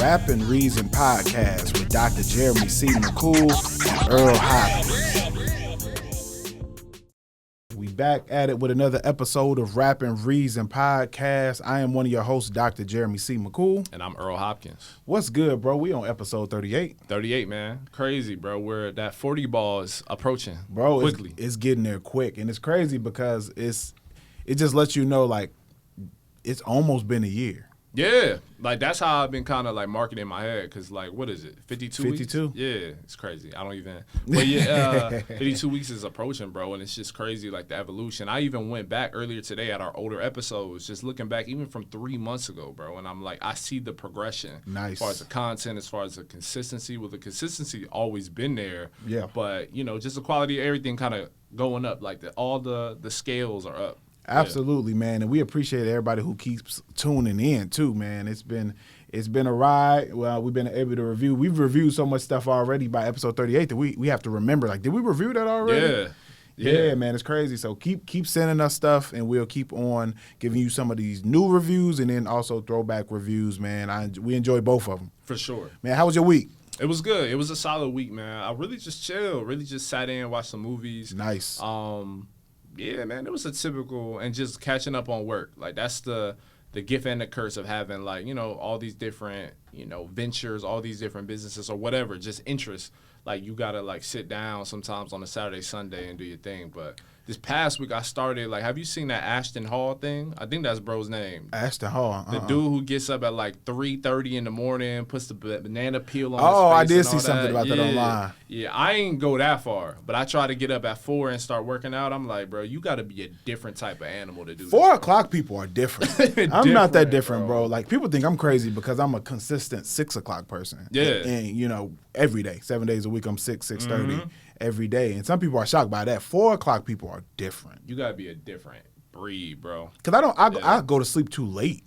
Rapping Reason Podcast with Dr. Jeremy C. McCool and Earl Hopkins. We back at it with another episode of Rapping Reason Podcast. I am one of your hosts, Dr. Jeremy C. McCool. And I'm Earl Hopkins. What's good, bro? We on episode 38. 38, man. Crazy, bro. That 40 ball is approaching quickly. Bro, it's getting there quick. And it's crazy because it just lets you know, like, it's almost been a year. Yeah. Like, that's how I've been kind of, like, marketing in my head. Because, like, what is it? 52 weeks? 52? Yeah. It's crazy. I don't even. But, yeah, 52 weeks is approaching, bro. And it's just crazy, like, the evolution. I even went back earlier today at our older episodes, just looking back even from 3 months ago, bro. And I'm like, I see the progression. Nice. As far as the content, as far as the consistency. Well, the consistency always been there. Yeah. But, you know, just the quality of everything kind of going up. Like, all the scales are up. Absolutely, man, and we appreciate everybody who keeps tuning in too, man. It's been a ride. Well, we've been able to review. We've reviewed so much stuff already by episode 38 that we have to remember. Like, did we review that already? Yeah, man, it's crazy. So keep sending us stuff, and we'll keep on giving you some of these new reviews, and then also throwback reviews, man. We enjoy both of them For sure, man. How was your week? It was good. It was a solid week, man. I really just chilled. Really just sat in, watched some movies. Nice. Yeah, man, it was a typical, and just catching up on work. Like, that's the gift and the curse of having, like, you know, all these different, you know, ventures, all these different businesses or whatever, just interests. Like, you got to, like, sit down sometimes on a Saturday, Sunday and do your thing. But this past week I started, like, have you seen that Ashton Hall thing? I think that's bro's name. Ashton Hall. The dude who gets up at, like, 3:30 in the morning, puts the banana peel on his face. I did see something about that online. Yeah, I ain't go that far, but I try to get up at 4 and start working out. I'm like, bro, you got to be a different type of animal to do 4 this, o'clock people are different. I'm not that different, bro. Like, people think I'm crazy because I'm a consistent 6 o'clock person. Yeah. And you know, every day, 7 days a week, I'm 6:30 every day. And some people are shocked by that. 4 o'clock people are different. You got to be a different breed, bro. Because I go to sleep too late.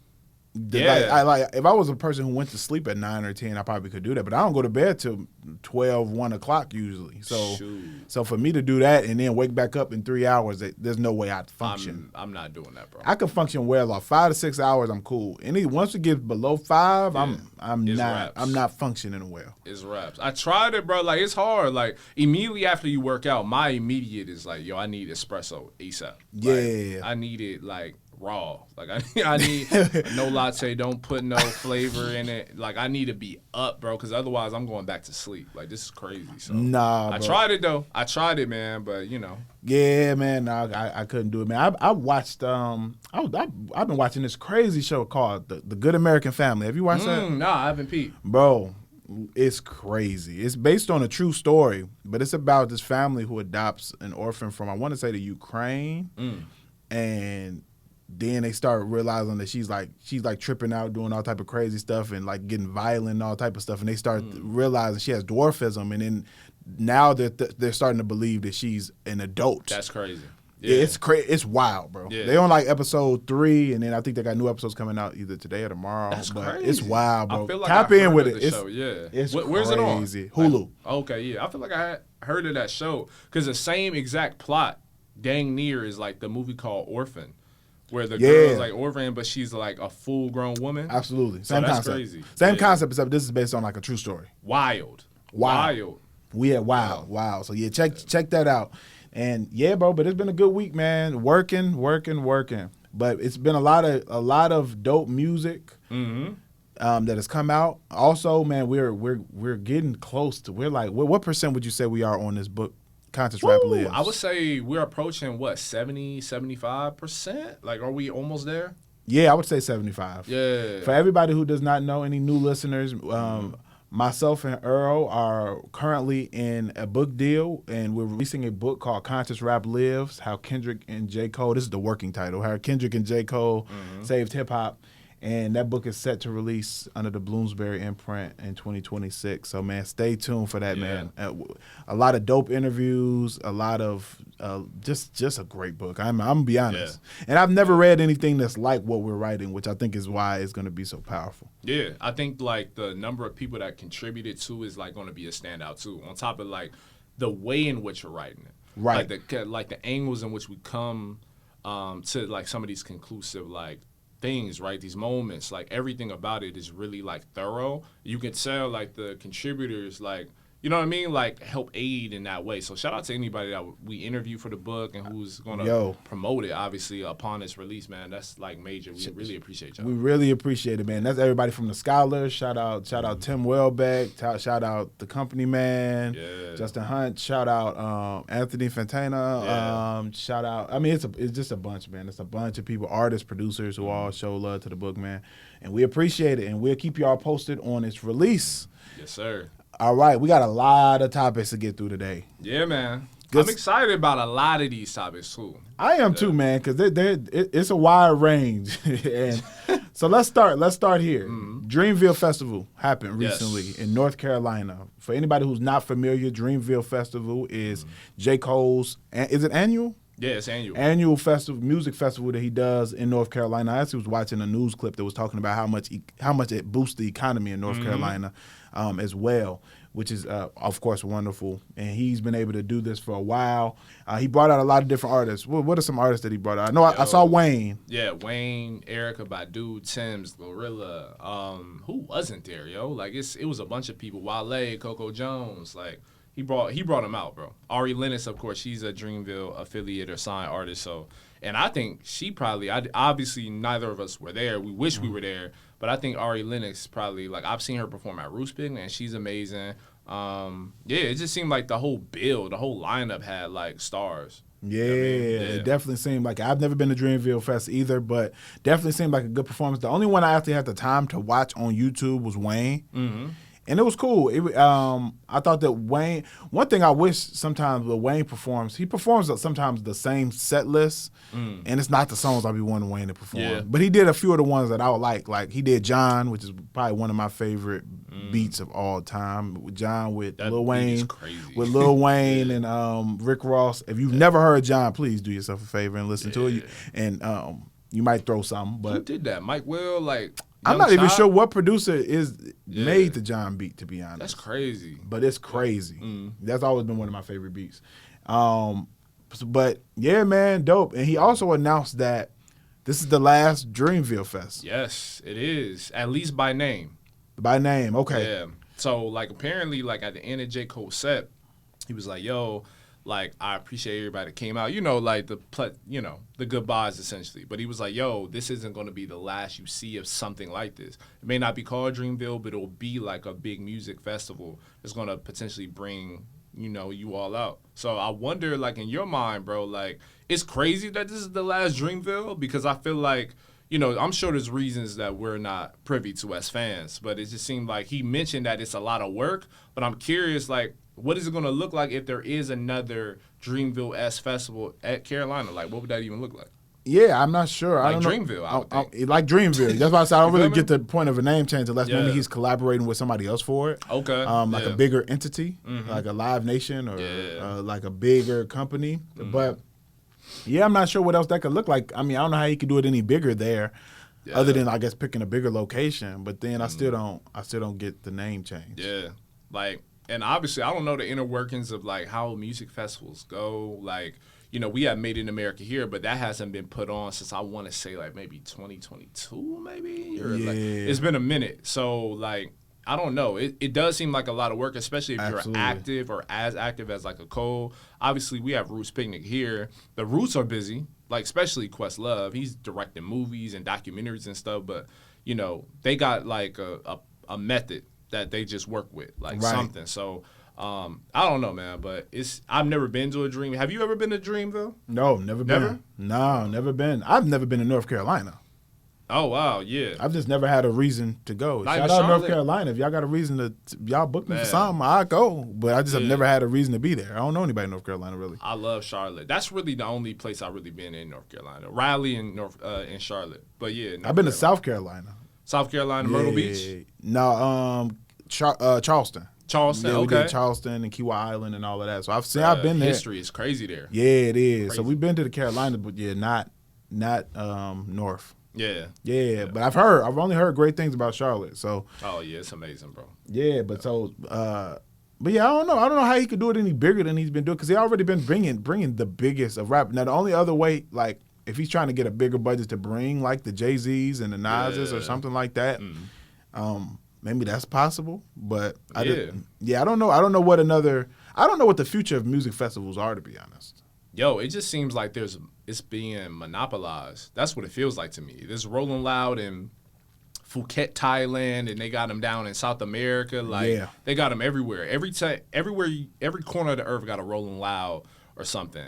Yeah. If I was a person who went to sleep at 9 or 10, I probably could do that. But I don't go to bed till 12, 1 o'clock usually. So for me to do that and then wake back up in 3 hours, there's no way I'd function. I'm not doing that, bro. I can function well off 5 to 6 hours. I'm cool. And once it gets below 5, I'm not functioning well. It's raps. I tried it, bro. Like, it's hard. Like, immediately after you work out, my immediate is like, yo, I need espresso ASAP. Yeah. Like, I need it like raw. Like, I need no latte, don't put no flavor in it. Like, I need to be up, bro, because otherwise I'm going back to slepe. Like, this is crazy. So nah, bro. I tried it, though. I tried it, man, but, you know. Yeah, man, I couldn't do it, man. I watched, I've been watching this crazy show called The Good American Family. Have you watched that? Nah, I haven't peeped. Bro, it's crazy. It's based on a true story, but it's about this family who adopts an orphan from, I want to say, the Ukraine, and then they start realizing that she's like tripping out, doing all type of crazy stuff and like getting violent and all type of stuff. And they start realizing she has dwarfism. And then now they're starting to believe that she's an adult. That's crazy. Yeah. It's wild, bro. Yeah. They on like episode 3, and then I think they got new episodes coming out either today or tomorrow. That's crazy. It's wild, bro. I feel like Tap in with it. It's where's crazy. It on? Hulu. Okay, yeah. I feel like I had heard of that show because the same exact plot, dang near, is like the movie called Orphan. Where the girl's like orphan, but she's like a full-grown woman. Absolutely. Same concept. Crazy. Same concept, except this is based on like a true story. Wild. We had wild. So yeah, check that out. And yeah, bro, but it's been a good week, man. Working. But it's been a lot of dope music that has come out. Also, man, we're getting close to. We're like, what percent would you say we are on this book? Conscious Rap Lives. I would say we're approaching, 70, 75%? Like, are we almost there? Yeah, I would say 75. Yeah. For everybody who does not know, any new listeners, myself and Earl are currently in a book deal, and we're releasing a book called Conscious Rap Lives, How Kendrick and J. Cole, this is the working title, How Kendrick and J. Cole Saved Hip-Hop. And that book is set to release under the Bloomsbury imprint in 2026. So, man, stay tuned for that, man. A lot of dope interviews, a lot of just a great book. I'm going to be honest. Yeah. And I've never read anything that's like what we're writing, which I think is why it's going to be so powerful. Yeah, I think, like, the number of people that contributed to is, like, going to be a standout, too, on top of, like, the way in which you're writing it. Right. Like the angles in which we come to, like, some of these conclusive, like, things, right? These moments, like everything about it is really like thorough. You can tell like the contributors, like, you know what I mean? Like help aid in that way. So shout out to anybody that we interview for the book and who's going to promote it, obviously, upon its release, man. That's like major. We really appreciate y'all. We really appreciate it, man. That's everybody from the scholars. Shout out Tim Welbeck. Shout out the company man. Yeah. Justin Hunt. Shout out Anthony Fantana. Yeah. Shout out. I mean, it's just a bunch, man. It's a bunch of people, artists, producers who all show love to the book, man. And we appreciate it. And we'll keep y'all posted on its release. Yes, sir. All right, we got a lot of topics to get through today. Yeah, man. I'm excited about a lot of these topics, too. I am too, man, because it's a wide range. And so let's start here. Mm-hmm. Dreamville Festival happened recently in North Carolina. For anybody who's not familiar, Dreamville Festival is J. Cole's, is it annual? Yeah, it's annual. Annual music festival that he does in North Carolina. I actually was watching a news clip that was talking about how much it boosts the economy in North Carolina as well, which is, of course, wonderful. And he's been able to do this for a while. He brought out a lot of different artists. What are some artists that he brought out? I know I saw Wayne. Yeah, Wayne, Erykah Badu, Tim's, Glorilla. Who wasn't there, yo? Like, it was a bunch of people. Wale, Coco Jones, like. He brought him out, bro. Ari Lennox, of course, she's a Dreamville affiliate or signed artist. So, and I think she probably, obviously neither of us were there. We wish we were there, but I think Ari Lennox probably, like, I've seen her perform at Roospig, and she's amazing. It just seemed like the whole lineup had like stars. Yeah, it definitely seemed like I've never been to Dreamville Fest either, but definitely seemed like a good performance. The only one I actually had the time to watch on YouTube was Wayne. Mm-hmm. And it was cool. I thought that Wayne, one thing I wish sometimes when Wayne performs, he performs sometimes the same set list, and it's not the songs I'd be wanting Wayne to perform. Yeah. But he did a few of the ones that I would like. Like he did John, which is probably one of my favorite beats of all time. John with Lil Wayne. With Lil Wayne and Rick Ross. If you've never heard John, please do yourself a favor and listen to it. And you might throw something. But who did that? Mike Will, like... I'm not even sure what producer made the John beat, to be honest. That's crazy. But it's crazy. That's always been one of my favorite beats. But, yeah, man, dope. And he also announced that this is the last Dreamville Fest. Yes, it is. At least by name. By name, okay. Yeah. So, like, apparently, like, at the end of J. Cole's set, he was like, yo... Like, I appreciate everybody that came out, like the goodbyes essentially. But he was like, yo, this isn't going to be the last you see of something like this. It may not be called Dreamville, but it'll be like a big music festival that's going to potentially bring, you all out. So I wonder, like, in your mind, bro, like, it's crazy that this is the last Dreamville because I feel like, I'm sure there's reasons that we're not privy to as fans, but it just seemed like he mentioned that it's a lot of work. But I'm curious, like, what is it going to look like if there is another Dreamville-esque festival at Carolina? Like, what would that even look like? Yeah, I'm not sure. Like I don't Dreamville, I would think. Like Dreamville. That's why I said I don't really get the point of a name change unless maybe he's collaborating with somebody else for it. Okay. Like a bigger entity, like a Live Nation or like a bigger company. But, yeah, I'm not sure what else that could look like. I mean, I don't know how he could do it any bigger there other than, I guess, picking a bigger location. But then I still don't get the name change. Yeah. Like... And obviously, I don't know the inner workings of, like, how music festivals go. Like, we have Made in America here, but that hasn't been put on since I want to say, like, maybe 2022, maybe? Or, like, it's been a minute. So, like, I don't know. It does seem like a lot of work, especially if you're active or as active as, like, a Cole. Obviously, we have Roots Picnic here. The Roots are busy, like, especially Questlove. He's directing movies and documentaries and stuff, but, they got, like, a method that they just work with, like something. So I don't know, man, but I've never been to a Dream. Have you ever been to Dreamville? No, never been. No, never been. I've never been to North Carolina. Oh, wow, yeah. I've just never had a reason to go. Shout out North Carolina. If y'all got a reason to y'all book me for something, I'll go. But I just have never had a reason to be there. I don't know anybody in North Carolina, really. I love Charlotte. That's really the only place I've really been in North Carolina. Raleigh and and Charlotte. But, yeah. I've been to South Carolina. South Carolina, Myrtle Beach? No, Charleston. Charleston, we did Charleston and Kiawah Island and all of that. So I've been there. History is crazy there. Yeah, it is. Crazy. So we've been to the Carolinas, but not north. Yeah. But I've only heard great things about Charlotte. So. Oh yeah, it's amazing, bro. Yeah, but but yeah, I don't know how he could do it any bigger than he's been doing because he already been bringing the biggest of rap. Now the only other way, like if he's trying to get a bigger budget to bring like the Jay-Z's and the Nas's or something like that, maybe that's possible. But I don't know. I don't know what the future of music festivals are, to be honest. Yo, it just seems like it's being monopolized. That's what it feels like to me. There's Rolling Loud in Phuket, Thailand, and they got them down in South America. Like they got them everywhere. Every corner of the earth got a Rolling Loud or something.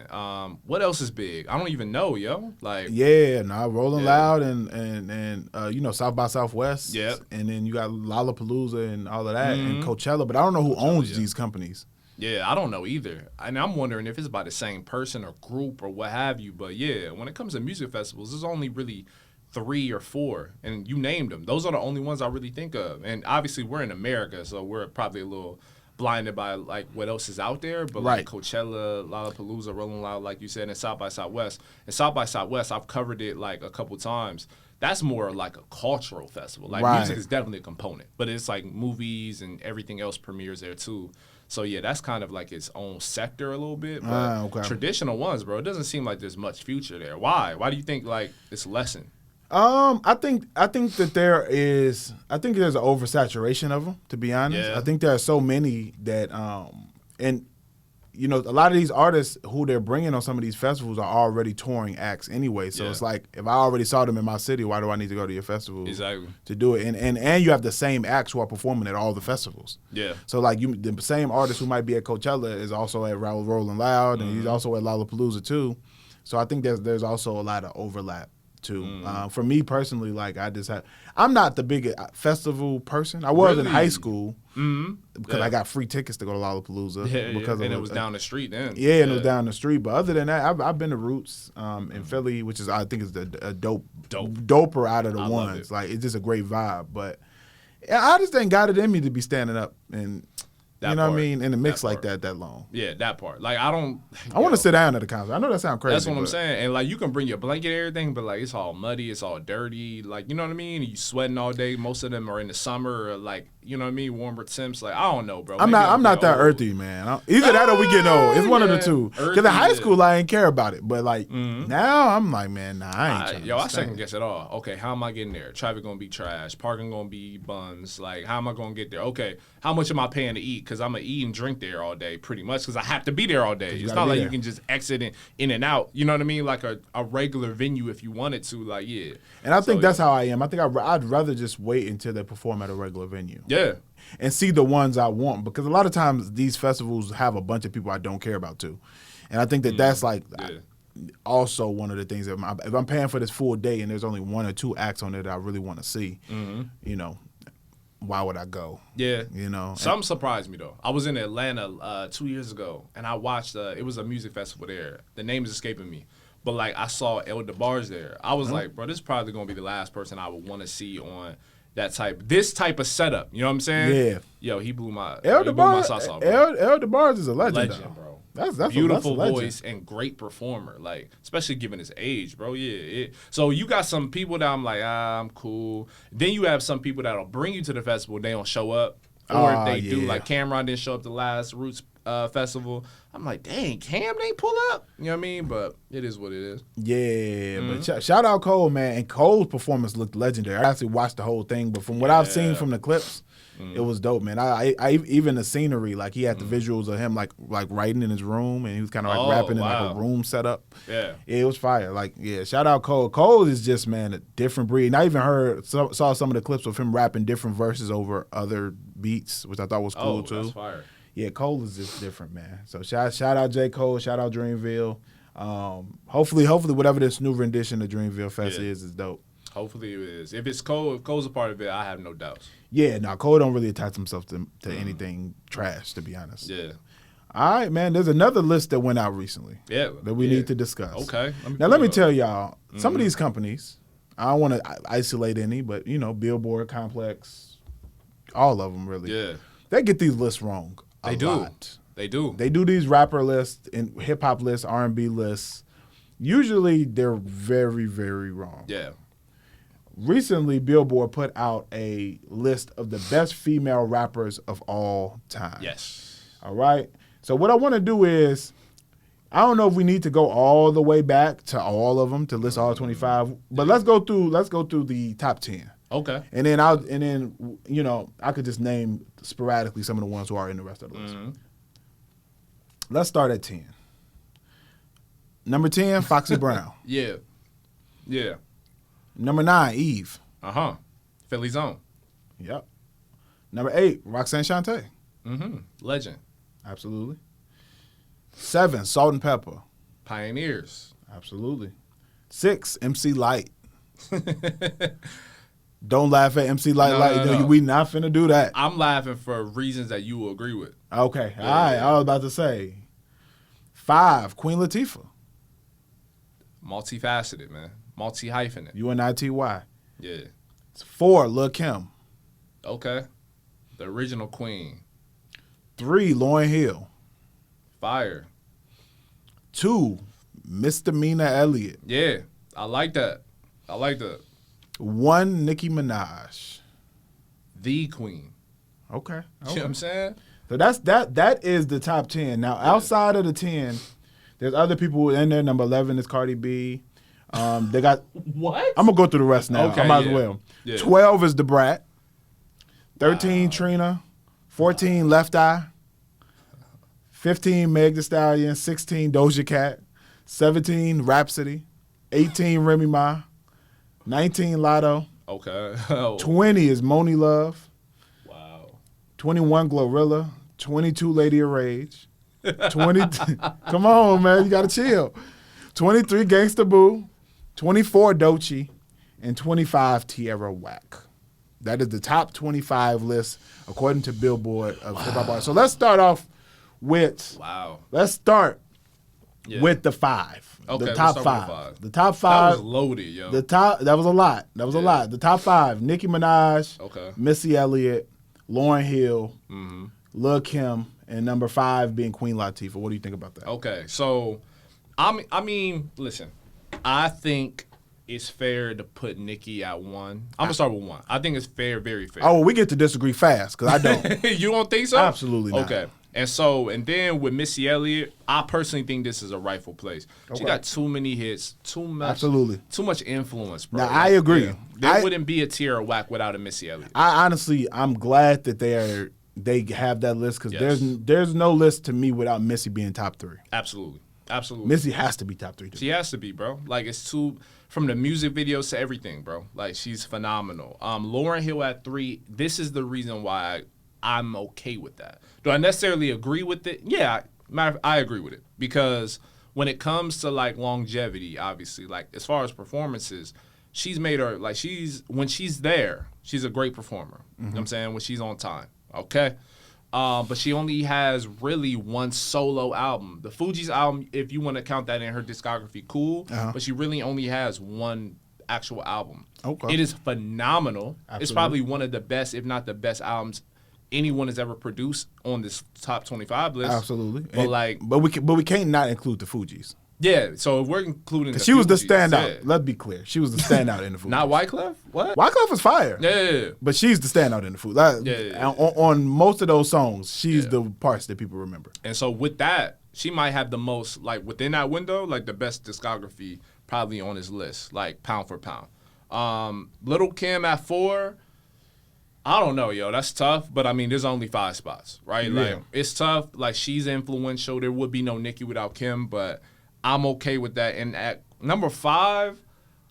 What else is big? I don't even know, yo. Like Rolling Loud and South by Southwest. Yep. And then you got Lollapalooza and all of that and Coachella, but I don't know who owns these companies. Yeah, I don't know either. And I'm wondering if it's by the same person or group or what have you. But yeah, when it comes to music festivals, there's only really 3 or 4, and you named them. Those are the only ones I really think of. And obviously, we're in America, so we're probably a little blinded by like what else is out there. But like Coachella, Lollapalooza, Rolling Loud, like you said, and South by Southwest. And South by Southwest, I've covered it like a couple times. That's more like a cultural festival. Like music is definitely a component, but it's like movies and everything else premieres there too. So yeah, that's kind of like its own sector a little bit. But traditional ones, bro, it doesn't seem like there's much future there. Why? Why do you think like it's lessened? I think that there's an oversaturation of them, to be honest. I think there are so many that and a lot of these artists who they're bringing on some of these festivals are already touring acts anyway. So it's like, if I already saw them in my city, why do I need to go to your festival to do it? And you have the same acts who are performing at all the festivals. Yeah. So like the same artist who might be at Coachella is also at Rolling Loud, and he's also at Lollapalooza too. So I think there's also a lot of overlap too. For me personally, like I'm not the biggest festival person. I was in high school because I got free tickets to go to Lollapalooza. It was down the street then. Yeah, and it was down the street. But other than that, I've been to Roots in Philly, which is I think is the doper out of the ones. Like it's just a great vibe. But I just ain't got it in me to be standing up and. What I mean, in a mix like that long. Yeah, that part. Like, I want to sit down at the concert. I know that sounds crazy. That's what I'm saying. And, like, you can bring your blanket and everything, but, like, it's all muddy. It's all dirty. Like, you know what I mean? You sweating all day. Most of them are in the summer or, like, you know what I mean? Warmer temps. Like, I don't know, bro. I'm not that earthy, man. Either that or we getting old. It's one of the two. Because in high school, I ain't care about it. But, like, now I'm like, man, nah, I ain't trying I second guess it all. Okay, how am I getting there? Traffic going to be trash. Parking going to be buns. Like, how am I going to get there? Okay, how much am I paying to eat? Because I'm going to eat and drink there all day, pretty much, because I have to be there all day. It's not like you can just exit in and out. You know what I mean? Like a regular venue if you wanted to. Like, yeah. And I think that's how I am. I think I'd rather just wait until they perform at a regular venue. Yeah. And see the ones I want, because a lot of times these festivals have a bunch of people I don't care about too. And I think that's like also one of the things that if I'm paying for this full day and there's only 1 or 2 acts on it that I really want to see, why would I go? Yeah. Something surprised me, though. I was in Atlanta 2 years ago, and I watched, it was a music festival there. The name is escaping me. But, like, I saw El DeBarge there. I was like, bro, this is probably going to be the last person I would want to see on this type of setup. You know what I'm saying? Yeah. Yo, he blew my socks off, bro. El DeBarge is a legend, bro. That's beautiful voice and great performer, like especially given his age, bro. Yeah. So you got some people that I'm like, I'm cool. Then you have some people that'll bring you to the festival, they don't show up, or if they do, like Cameron didn't show up the last Roots festival. I'm like, dang, Cam didn't pull up. You know what I mean? But it is what it is. Yeah, but shout out Cole, man. And Cole's performance looked legendary. I actually watched the whole thing, but from what I've seen from the clips. It was dope, man. I even the scenery, like he had the visuals of him like writing in his room, and he was kind of like rapping in like a room setup. Yeah, it was fire. Like, yeah, shout out Cole. Cole is just, man, a different breed. And I even saw some of the clips of him rapping different verses over other beats, which I thought was cool too. That's fire. Yeah, Cole is just different, man. So shout out J. Cole, shout out Dreamville. Hopefully whatever this new rendition of Dreamville Fest is dope. Hopefully it is. If Cole's a part of it, I have no doubts. Yeah, no, Cole don't really attach himself to anything trash, to be honest. Yeah. All right, man. There's another list that went out recently. Yeah. That we need to discuss. Okay. Let me tell y'all, some of these companies, I don't want to isolate any, but Billboard, Complex, all of them really. Yeah. They get these lists wrong. They do. They do these rapper lists and hip hop lists, R&B lists. Usually they're very, very wrong. Yeah. Recently, Billboard put out a list of the best female rappers of all time. Yes. All right? So what I want to do is, I don't know if we need to go all the way back to all of them to list all 25, but let's go through the top 10. Okay. And then I could just name sporadically some of the ones who are in the rest of the list. Let's start at 10. Number 10, Foxy Brown. Yeah. Number 9, Eve. Philly's own. Yep. Number 8, Roxanne Shante. Legend. Absolutely. 7, Salt and Pepper. Pioneers. Absolutely. 6, MC Light. Don't laugh at MC Light. No. We not finna do that. I'm laughing for reasons that you will agree with. Okay. All right. I was about to say. 5, Queen Latifah. Multifaceted, man. Multi-hyphenate. UNITY. Yeah. 4, Lil' Kim. Okay. The original queen. 3, Lauryn Hill. Fire. 2, Misdemeanor Elliott. Yeah. I like that. 1, Nicki Minaj. The queen. Okay. You know what I'm saying? So that is the top 10. Now, outside of the 10, there's other people in there. Number 11 is Cardi B. They got what? I'm gonna go through the rest now. Okay, I might as well. Yeah. 12 is the Brat. 13, Trina. 14, Left Eye. 15, Meg Thee Stallion. 16, Doja Cat. 17, Rhapsody. 18, Remy Ma. 19, Lotto. Okay. 20 is Moni Love. Wow. 21, Glorilla. 22, Lady of Rage. 20. Come on, man. You got to chill. 23, Gangsta Boo. 24, Doechii. And 25, Tierra Whack. That is the top 25 list according to Billboard of hip-hop artists. So let's start off with with the 5. Okay, the top let's start 5. with The top 5. That was loaded, yo. That was a lot. A lot. The top 5, Nicki Minaj, Okay. Missy Elliott, Lauryn Hill, Lil' Kim, and number 5 being Queen Latifah. What do you think about that? Okay, so I mean, listen, I think it's fair to put Nicki at 1. I'm gonna start with 1. I think it's fair, very fair. Oh, well, we get to disagree fast because I don't. You don't think so? Absolutely not. Okay. And then with Missy Elliott, I personally think this is a rightful place. She got too many hits, too much influence, bro. Now, I agree. Yeah. There wouldn't be a Tierra Whack without a Missy Elliott. I'm glad that they have that list because there's no list to me without Missy being top 3. Absolutely. Missy has to be top 3 too. She has to be, bro. Like, it's too, from the music videos to everything, bro. Like, she's phenomenal. Lauryn Hill at 3. This is the reason why I'm okay with that. Do I necessarily agree with it? Yeah, I agree with it because when it comes to like longevity, obviously, like as far as performances, she's made her like when she's there, she's a great performer. You know what I'm saying? When she's on time, okay. But she only has really one solo album. The Fugees album, if you want to count that in her discography, cool. But she really only has one actual album. Okay. It is phenomenal. Absolutely. It's probably one of the best, if not the best albums anyone has ever produced on this top 25 list. Absolutely. But we can't not include the Fugees. Yeah, so if we're including she was the Fugees, standout. yeah. Let's be clear. She was the standout in the Fugees. Not Wyclef? What? Wyclef is fire. Yeah. But she's the standout in the Fugees. On most of those songs, she's the parts that people remember. And so with that, she might have the most, like within that window, like the best discography probably on his list, like pound for pound. Little Kim at 4, I don't know, yo. That's tough, but I mean, there's only 5 spots, right? Yeah. Like, it's tough. Like, she's influential. There would be no Nicki without Kim, but I'm okay with that. And at number 5,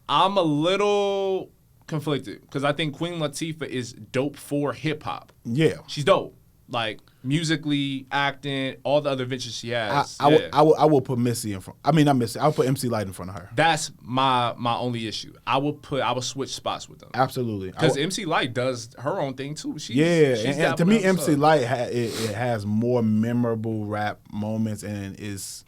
I'm a little conflicted because I think Queen Latifah is dope for hip hop. Yeah, she's dope. Like musically, acting, all the other ventures she has. I will put Missy in front. I mean, not Missy. I'll put MC Light in front of her. That's my only issue. I would switch spots with them. Absolutely, because MC Light does her own thing too. She's and to me, MC Light it has more memorable rap moments and is.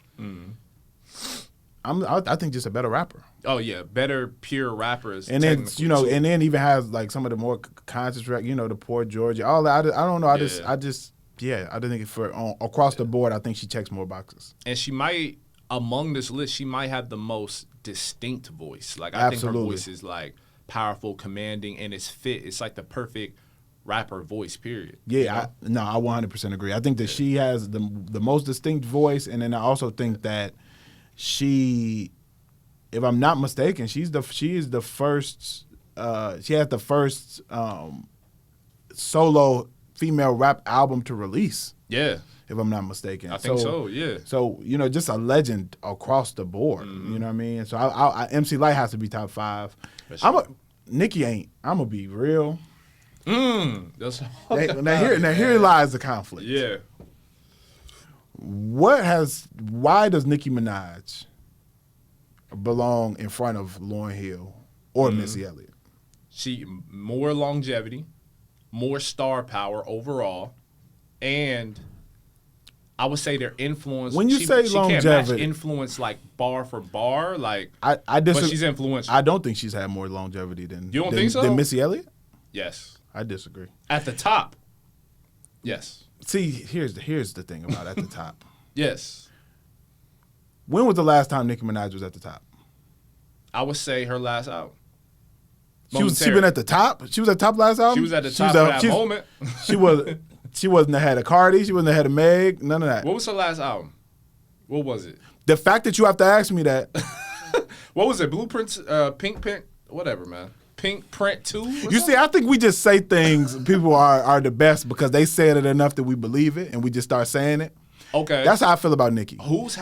I think just a better rapper. Oh yeah, better pure rappers. And then and then even has like some of the more conscious rap. The Poor Georgia. All that. I don't know. I think across the board, I think she checks more boxes. And she might, among this list, she might have the most distinct voice. Like I think her voice is like powerful, commanding, and it's fit. It's like the perfect rapper voice, period. Yeah, I 100% agree. I think that she has the most distinct voice, and then I also think that she, if I'm not mistaken, she is the first. She has the first solo female rap album to release. Yeah. If I'm not mistaken. I think so, yeah. So, just a legend across the board. Mm-hmm. You know what I mean? So I MC Light has to be top 5. Sure. Nikki ain't. I'm gonna be real. That's Now here lies the conflict. Yeah. Why does Nicki Minaj belong in front of Lauryn Hill or Missy Elliott? She more longevity, more star power overall, and I would say their influence. When you say she longevity, can't match influence like bar for bar, like. I disagree. But she's influential. I don't think she's had more longevity than. You don't think so? Than Missy Elliott? Yes. I disagree. At the top. Yes. See, here's the thing about at the top. Yes. When was the last time Nicki Minaj was at the top? I would say her last album. She been at the top. She was at the top last album. She was at the top of that moment. She was. She wasn't ahead of Cardi. She wasn't ahead of Meg. None of that. What was her last album? What was it? The fact that you have to ask me that. What was it? Blueprints, Pink Print, whatever, man. Pink Print 2? You see, I think we just say things. People are the best because they said it enough that we believe it, and we just start saying it. Okay. That's how I feel about Nicki.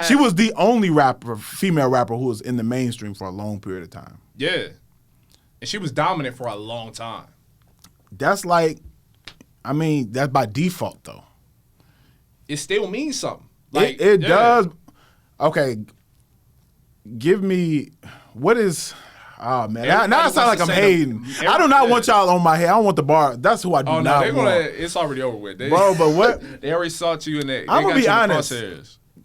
She was the only female rapper who was in the mainstream for a long period of time. Yeah. And she was dominant for a long time. That's that's by default, though. It still means something. It does. Okay. Give me, what is, oh, man. Now it sounds like I'm hating. I do not want y'all on my head. I don't want the bar. That's who I do not want. It's already over with. Bro, but what? They already sought you in there. I'm going to be honest.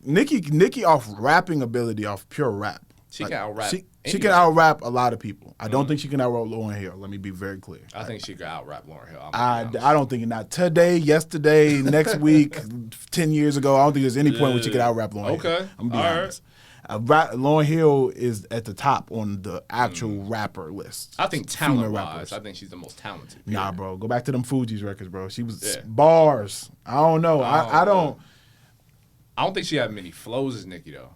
Nicki off rapping ability, off pure rap. She can out-rap. She can out-rap a lot of people. I don't think she can out-rap Lauryn Hill. Let me be very clear. I think she can out-rap Lauryn Hill. I don't think not today, yesterday, next week, 10 years ago. I don't think there's any point where she could out-rap Lauryn Hill. Okay. I'm going to be honest. Lauryn Hill is at the top on the actual rapper list. I think talent-wise, I think she's the most talented. Nah, bro. Go back to them Fugees records, bro. She was bars. I don't know. I don't think she had many flows as Nicki, though.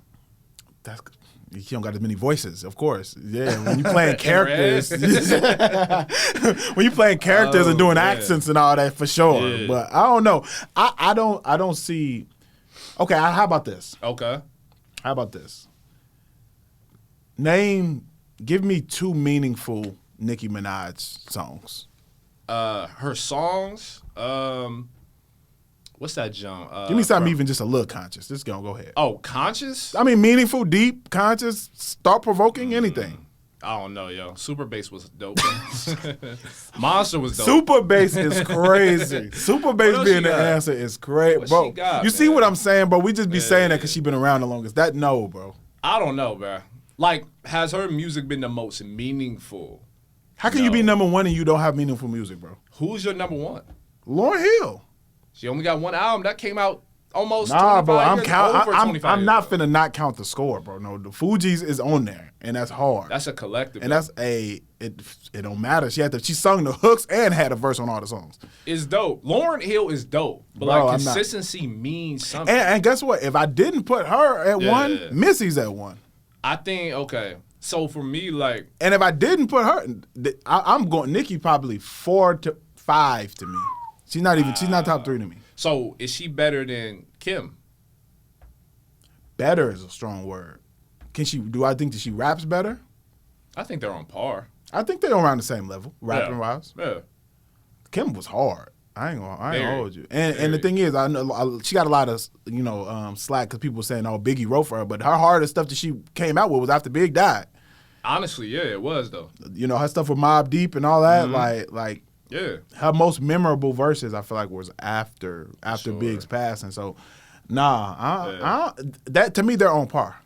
She don't got as many voices, of course. Yeah, when you playing characters, and doing accents and all that, for sure. Yeah. But I don't know. I don't see. Okay, how about this? Okay. How about this? Give me 2 meaningful Nicki Minaj songs. Her songs. What's that jump? Give me something even just a little conscious. Just go ahead. Oh, conscious? I mean, meaningful, deep, conscious, thought-provoking, anything. I don't know, yo. Super Bass was dope. Monster was dope. Super Bass is crazy. Super Bass being the answer is great, bro. You see what I'm saying, bro? We just be saying that because she been around the longest. No, bro. I don't know, bro. Like, has her music been the most meaningful? How can you be number 1 and you don't have meaningful music, bro? Who's your number 1? Lauryn Hill. She only got 1 album that came out almost 25 bro. years, I'm not finna not count the score, bro. No, the Fugees is on there, and that's hard. That's a collective, and that's it don't matter. She sung the hooks and had a verse on all the songs. It's dope. Lauryn Hill is dope, but bro, consistency means something. And guess what? If I didn't put her at 1, Missy's at 1. I think So for me, and if I didn't put her, I'm going Nicki probably 4 to 5 to me. She's not top 3 to me. So is she better than Kim? Better is a strong word. Do I think that she raps better? I think they're on par. I think they're around the same level, rapping wise. Yeah. Kim was hard. I ain't gonna hold you. And the thing is, I know she got a lot of slack because people were saying, "Oh, Biggie wrote for her," but her hardest stuff that she came out with was after Big died. Honestly, yeah, it was though. Her stuff with Mobb Deep and all that, like. Yeah. Her most memorable verses, I feel like, was after Big's passing. So, that to me, they're on par.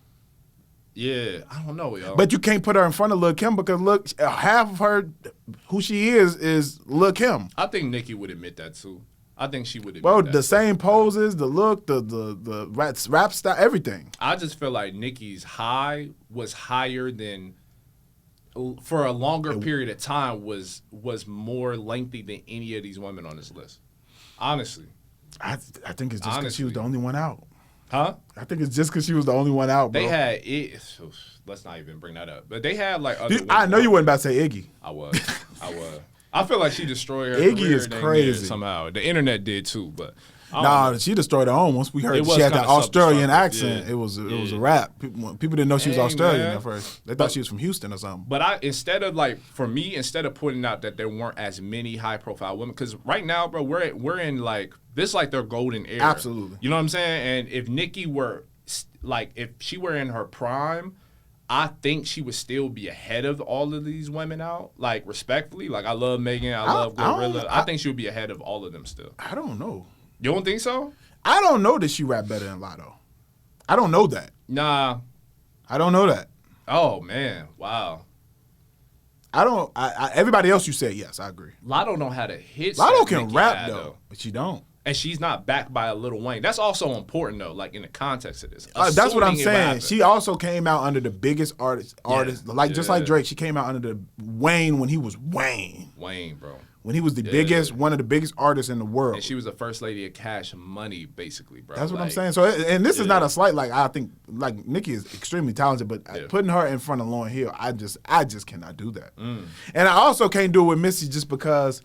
Yeah, I don't know, yo. But you can't put her in front of Lil' Kim because half of her, who she is Lil' Kim. I think Nicki would admit that too. I think she would admit that. The same poses, the look, the rap style, everything. I just feel like Nicki's high was higher than for a longer period of time was more lengthy than any of these women on this list. Honestly. I think it's just because she was the only one out. Huh? I think it's just because she was the only one out, bro. They had it. Let's not even bring that up. But they had like other I know you wasn't about to say Iggy. I was. I feel like she destroyed her Iggy career is crazy somehow. The internet did too, but nah, she destroyed her own. Once we heard she had that Australian accent, it was a rap. People didn't know she was Australian at first. They thought she was from Houston or something. But instead of pointing out that there weren't as many high profile women, because right now, bro, we're in like this like their golden era. Absolutely. You know what I'm saying? And if Nicki were like if she were in her prime, I think she would still be ahead of all of these women out. Like respectfully, like I love Megan, I love Gorilla. I think she would be ahead of all of them still. I don't know. You don't think so? I don't know that she rap better than Lotto. I don't know that. Nah. I don't know that. Oh man, wow. I don't. Everybody else you said yes. I agree. Lotto know how to hit. Lotto can rap though, but she don't. And she's not backed by a Lil Wayne. That's also important though, like in the context of this. That's what I'm saying. She also came out under the biggest artist, just like Drake. She came out under the Wayne when he was Wayne. Wayne, bro. When he was the biggest, one of the biggest artists in the world. And she was the first lady of Cash Money, basically, bro. That's what I'm saying. So, and this is not a slight. Like I think, like Nicki is extremely talented, but putting her in front of Lauryn Hill, I just cannot do that. And I also can't do it with Missy just because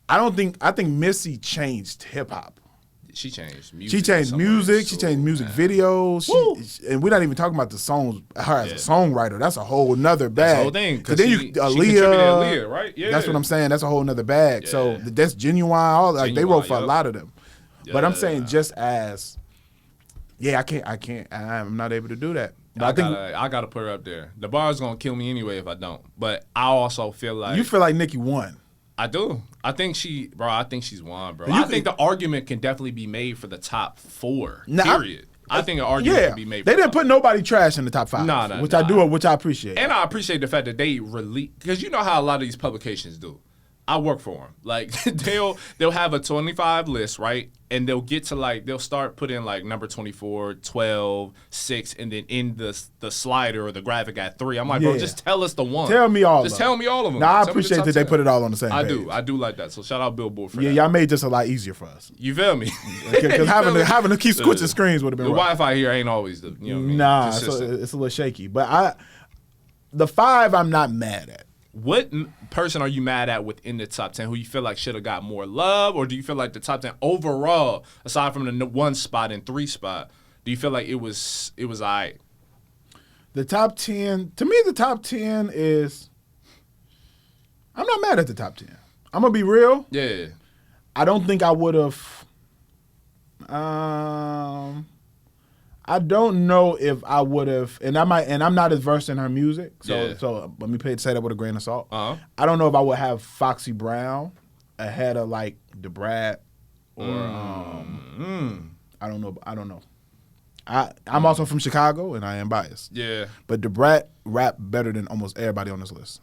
I think Missy changed hip hop. She changed music. She changed music. She changed music videos. And we're not even talking about the songs. Her as a songwriter, that's a whole nother bag. That's the whole thing. Because then she contributed Aaliyah, right? Yeah. That's what I'm saying. That's a whole nother bag. Yeah. So that's Genuine. They wrote for a lot of them. Yeah. But I'm saying just as, I can't. I'm not able to do that. But I gotta put her up there. The bar's gonna kill me anyway if I don't. But I also feel like you feel like Nicki won. I do. I think she's won, bro. I think the argument can definitely be made for the top 4. Period. I think an argument can be made. They didn't put nobody trash in the top 5. Which I appreciate. And I appreciate the fact that they release, because you know how a lot of these publications do. I work for them. Like they'll have a 25 list, right? And they'll get to they'll start putting number 24, 12, 6, and then in the slider or the graphic at 3. I'm like, bro, just tell us the one. Tell me all. Just tell me all of them. Now I appreciate that they put it all on the same page. I do like that. So shout out Billboard for that. Yeah, y'all made this a lot easier for us. You feel me? Because having to keep switching screens would have been the rough. Wi-Fi here ain't always the Nah, it's a little shaky. But the 5 I'm not mad at. What person are you mad at within the top 10 who you feel like should have got more love, or do you feel like the top 10 overall, aside from the 1 spot and 3 spot, do you feel like it was all right? The top 10, to me, the top 10 is, I'm not mad at the top 10. I'm going to be real. Yeah. I don't think I would have, I don't know if I would have, and I'm not as versed in her music, so let me say that with a grain of salt. Uh-huh. I don't know if I would have Foxy Brown ahead of the Brat or I don't know. I'm also from Chicago and I am biased. Yeah. But the Brat rap better than almost everybody on this list.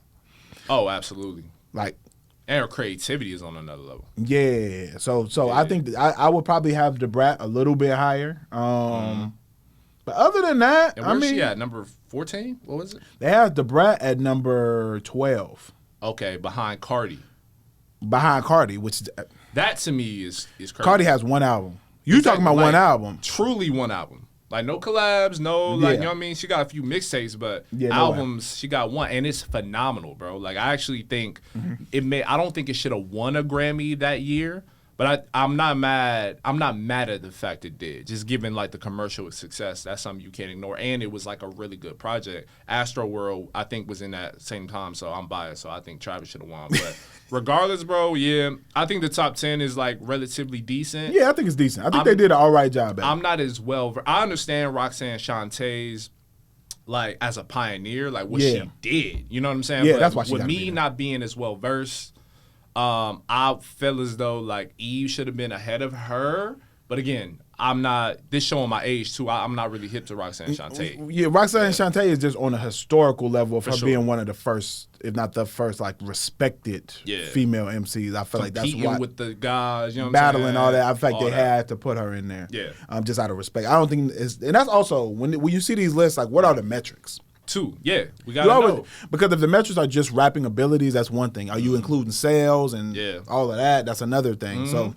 Oh, absolutely. And her creativity is on another level. Yeah. So I think I would probably have the Brat a little bit higher. But other than that, and where's she at? Number 14? What was it? They have the Brat at number 12. Okay, behind Cardi. Which that to me is crazy. Cardi has one album. You talking about one album? Truly one album. No collabs, no you know what I mean? She got a few mixtapes, but albums, she got one, and it's phenomenal, bro. I actually think I don't think it should have won a Grammy that year. But I'm not mad. I'm not mad at the fact it did. Just given the commercial success, that's something you can't ignore. And it was a really good project. Astroworld, I think, was in that same time, so I'm biased. So I think Travis should have won. But regardless, bro, I think the top 10 is relatively decent. Yeah, I think it's decent. I think they did an all right job. I'm not as well. I understand Roxanne Shantae's as a pioneer, what she did. You know what I'm saying? Yeah, but that's why she with got me not being as well versed. I feel as though Eve should have been ahead of her, but again, I'm not. This showing my age too. I'm not really hip to Roxanne Shante. Yeah, Roxanne Shante is just on a historical level of her being one of the first, if not the first, respected female MCs. I feel like that's why with the guys, battling all that. I feel like they had to put her in there. Yeah, just out of respect. I don't think and that's also when you see these lists. What are the metrics? Two, yeah, we gotta know. Because if the metrics are just rapping abilities, that's one thing. Are you including sales and all of that? That's another thing. So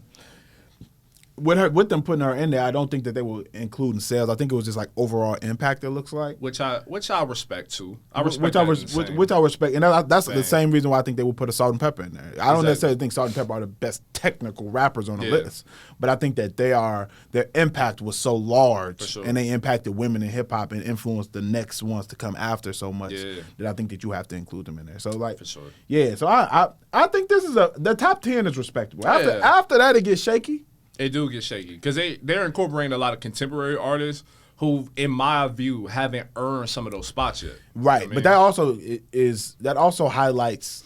with them putting her in there, I don't think that they were including sales. I think it was just like overall impact. It looks like, which I respect too. I respect which I respect, and that's the same reason why I think they would put a Salt and Pepper in there. I don't necessarily think Salt and Pepper are the best technical rappers on the list, but I think that their impact was so large, and they impacted women in hip hop and influenced the next ones to come after so much that I think that you have to include them in there. So like, for sure, so I think this is the top 10 is respectable. After that, it gets shaky. It do get shaky because they're incorporating a lot of contemporary artists who, in my view, haven't earned some of those spots yet. Right, you know but that also highlights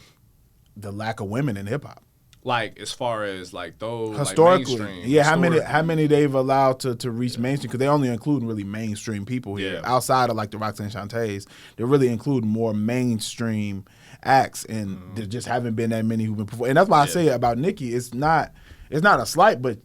the lack of women in hip hop. Like as far as like those historically, like mainstream, how many they've allowed to reach mainstream, because they only include really mainstream people here outside of like the Roxanne Shantays. They really include more mainstream acts, and there just haven't been that many who've been performing. And that's why I say about Nicki, it's not a slight, but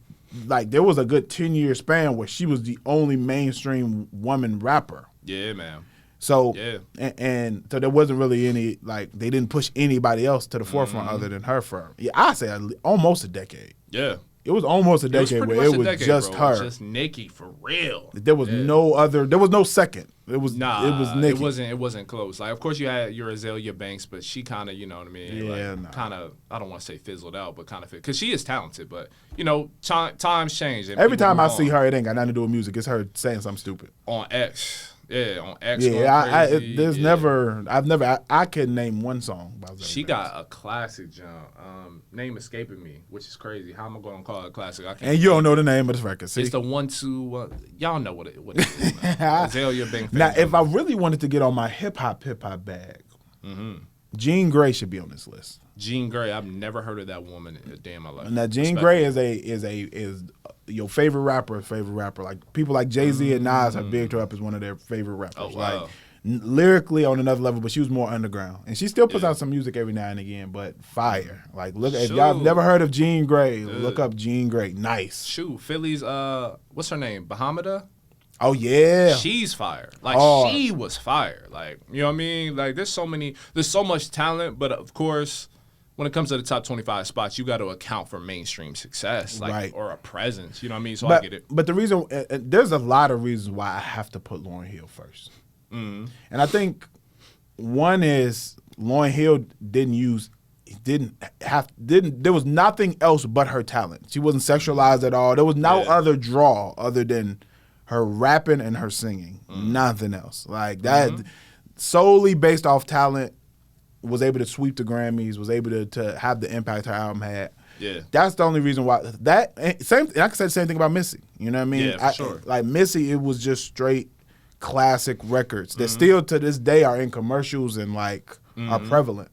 like there was a good 10-year span where she was the only mainstream woman rapper. Yeah, man. So and so there wasn't really any, like, they didn't push anybody else to the forefront other than her for I say almost a decade. Yeah. It was almost a decade where it was just her. It was just Nicki for real. There was no other. There was no second. It was Nicki. It wasn't close. Like, of course, you had your Azalea Banks, but she kind of, you know what I mean? Yeah, kind of. I don't want to say fizzled out, but kind of because she is talented. But you know, times change. Every time I see her, it ain't got nothing to do with music. It's her saying something stupid on X. Yeah, on X. Yeah, I couldn't name one song by Azalea She Banks. got a classic jump. Name escaping me, which is crazy. How am I going to call it a classic? I can't. And you don't know the name of this record. See? It's the 1-2. Y'all know what it is. Azalea Banks. Now, if I really wanted to get on my hip hop bag, Jean Grae should be on this list. Jean Grae, I've never heard of that woman in a day in my life. Now, Jean Grae is your favorite rapper. Like people like Jay-Z and Nas have bigged her up as one of their favorite rappers. Oh, wow. Like lyrically on another level, but she was more underground, and she still puts out some music every now and again. But fire, like if y'all have never heard of Jean Grae, look up Jean Grae. Nice. Shoot, Philly's what's her name? Bahamida. Oh yeah, she's fire. Like she was fire. Like, you know what I mean? Like there's so much talent, but of course, when it comes to the top 25 spots, you got to account for mainstream success, like or a presence. You know what I mean? So I get it. But the reason there's a lot of reasons why I have to put Lauryn Hill first. And I think one is Lauryn Hill there was nothing else but her talent. She wasn't sexualized at all. There was no other draw other than her rapping and her singing. Nothing else. Like that, solely based off talent, was able to sweep the Grammys, was able to have the impact her album had. Yeah. That's the only reason why. And I can say the same thing about Missy. You know what I mean? Yeah, for sure. Like Missy, it was just straight classic records that still to this day are in commercials and like are prevalent.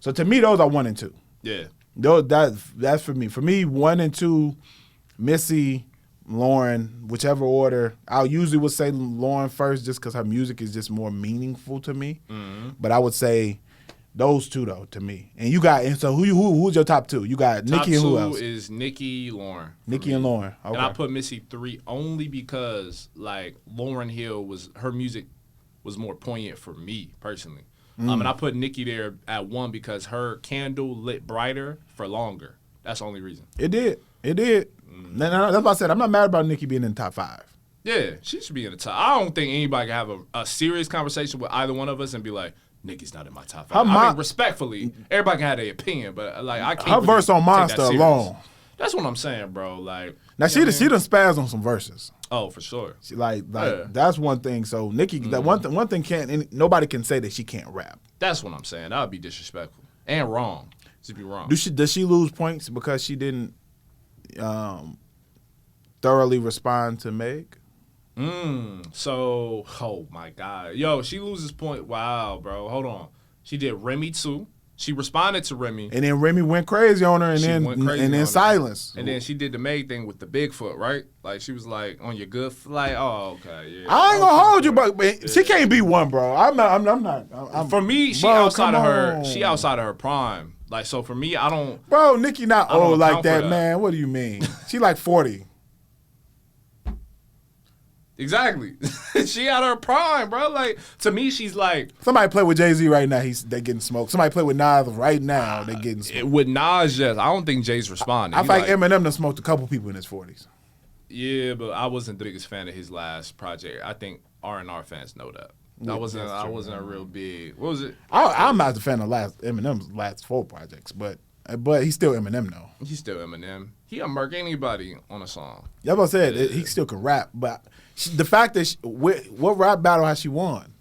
So to me, those are 1 and 2. Yeah. That's for me. For me, 1 and 2, Missy, Lauryn, whichever order. I usually would say Lauryn first just because her music is just more meaningful to me. But I would say those two though to me. And so who's your top 2? You got Nicki and who else? Top 2 is Nicki, Lauryn. Nicki and Lauryn. Okay. And I put Missy 3 only because like Lauryn Hill her music was more poignant for me personally. And I put Nicki there at 1 because her candle lit brighter for longer. That's the only reason. It did. That's what I said. I'm not mad about Nicki being in the top 5. Yeah, she should be in the top. I don't think anybody can have a serious conversation with either one of us and be like, Nicki's not in my top 5. I mean, respectfully, everybody can have their opinion, but like I can't. Her verse on Monster alone. That's what I'm saying, bro. Like now, she done spazzed on some verses. Oh, for sure. She that's one thing. So Nicki, that one thing nobody can say that she can't rap. That's what I'm saying. That would be disrespectful and wrong. She'd be wrong. Does she lose points because she didn't thoroughly respond to Meg? So, oh my God. Yo, she loses point. Wow, bro. Hold on. She did Remy too. She responded to Remy. And then Remy went crazy on her and then silence. And then she did the Meg thing with the Bigfoot, right? Like she was like on your good like, oh, okay, yeah. I ain't gonna hold you, but she can't be one, bro. I'm not. For me, she outside of her prime. Like, so for me, I don't. Bro, Nicki not old like that, man. What do you mean? She like 40. Exactly. She at her prime, bro. Like, to me, she's like... Somebody play with Jay-Z right now, they getting smoked. Somebody play with Nas right now, they getting smoked. With Nas, yes. I don't think Jay's responding. I feel like Eminem done smoked a couple people in his 40s. Yeah, but I wasn't the biggest fan of his last project. I think R&R fans know that. I wasn't a real big... What was it? I'm not a fan of Eminem's last 4 projects, but he's still Eminem, though. He's still Eminem. He'll murk anybody on a song. Yeah, what I said, he still can rap, but the fact that what rap battle has she won?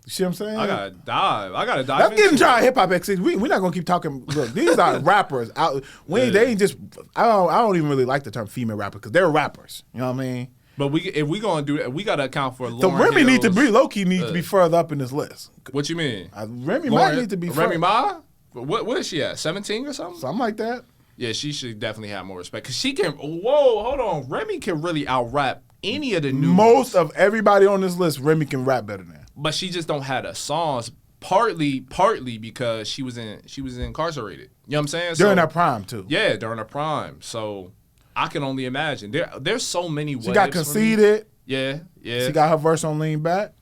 You see what I'm saying? I gotta dive. Let's get into our hip hop exes. We're not gonna keep talking. Look, these are rappers. They ain't just. I don't even really like the term female rapper because they're rappers. You know what I mean? But if we gonna do that, we gotta account for Lauryn So Remy Hill's, needs to be low key needs to be further up in this list. What you mean? Remy might need to be. Remy Ma? What is she at? 17 or something? Something like that. Yeah, she should definitely have more respect because she can. Whoa, hold on. Remy can really out rap any of the new. Most of everybody on this list, Remy can rap better than. But she just don't have the songs. Partly because she was incarcerated. You know what I'm saying? During her prime too. Yeah, during her prime. So I can only imagine. There's so many. She got Conceited. Yeah. She got her verse on Lean Back.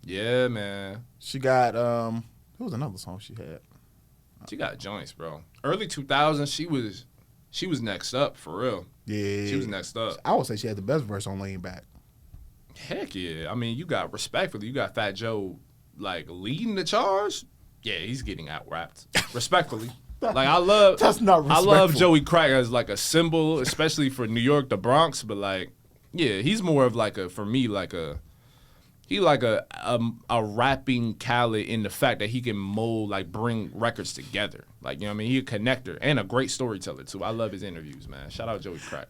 Yeah, man. She got who was another song she had? She got joints, bro. Early 2000s, she was next up for real. Yeah, she was next up. I would say she had the best verse on Lean Back. Heck yeah! I mean, you got Fat Joe like leading the charge. Yeah, he's getting out rapped. Respectfully, like that's not respectful. I love Joey Crack as like a symbol, especially for New York, the Bronx. But like, yeah, he's more of like a rapping Khaled in the fact that he can mold, like bring records together. Like, you know what I mean? He's a connector and a great storyteller too. I love his interviews, man. Shout out Joey Crack.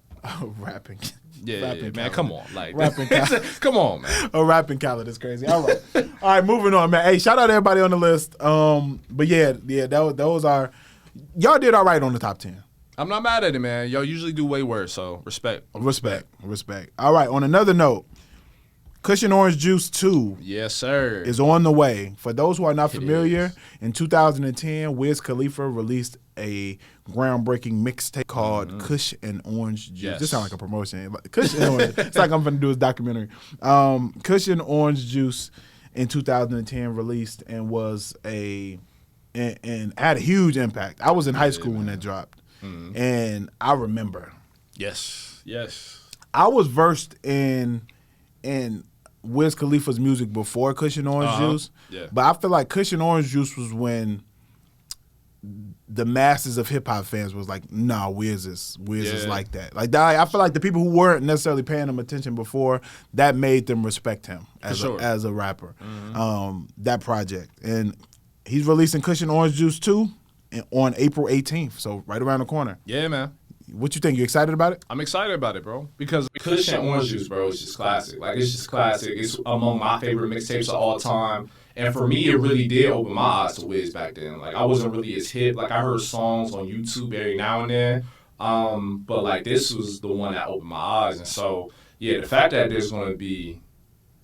Rapping. Yeah, rapping man, Khaled. come on. Like, rapping Khaled. Come on, man. Rapping Khaled is crazy. All right. All right, moving on, man. Hey, shout out to everybody on the list. But yeah, those are, y'all did all right on the top 10. I'm not mad at it, man. Y'all usually do way worse, so respect. Respect. All right, on another note, Kush and Orange Juice 2 yes, sir, is on the way. For those who are not familiar, in 2010, Wiz Khalifa released a groundbreaking mixtape called Kush and Orange Juice. Yes. This sounds like a promotion. Kush and Orange. It's like I'm going to do his documentary. Kush and Orange Juice in 2010 released and was and had a huge impact. I was in high school when that dropped. And I remember. Yes. I was versed in Wiz Khalifa's music before Kush and Orange Juice. Yeah. But I feel like Kush and Orange Juice was when the masses of hip hop fans was like, nah, Wiz is like that. Like that, I feel like the people who weren't necessarily paying him attention before, that made them respect him as a rapper. That project. And he's releasing Kush and Orange Juice 2 on April 18th, so right around the corner. Yeah, man. What you think? You excited about it? I'm excited about it, bro. Because Kush and Orange Juice, bro, is just classic. Like, it's just classic. It's among my favorite mixtapes of all time. And for me, it really did open my eyes to Wiz back then. Like, I wasn't really as hip. Like, I heard songs on YouTube every now and then. But, like, this was the one that opened my eyes. And so, yeah, the fact that there's going to be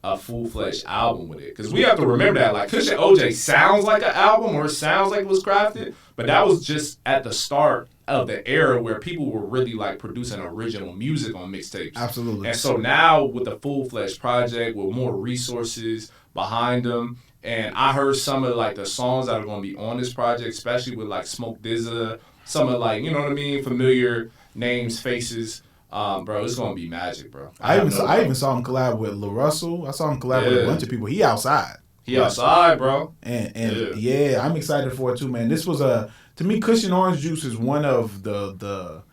a full-fledged album with it. Because we have to remember that, like, Kush and OJ sounds like an album or sounds like it was crafted. But that was just at the start of the era where people were really like producing original music on mixtapes. Absolutely. And so now with the full-fledged project with more resources behind them, and I heard some of like the songs that are going to be on this project, especially with like Smoke DZA, some of like, you know what I mean, familiar names, faces. Bro, it's going to be magic, bro. I even saw him collab with Lil Russell. I saw him collab with a bunch of people. He outside. He outside, bro. And yeah, I'm excited for it too, man. This was to me, Kush and Orange Juice is one of the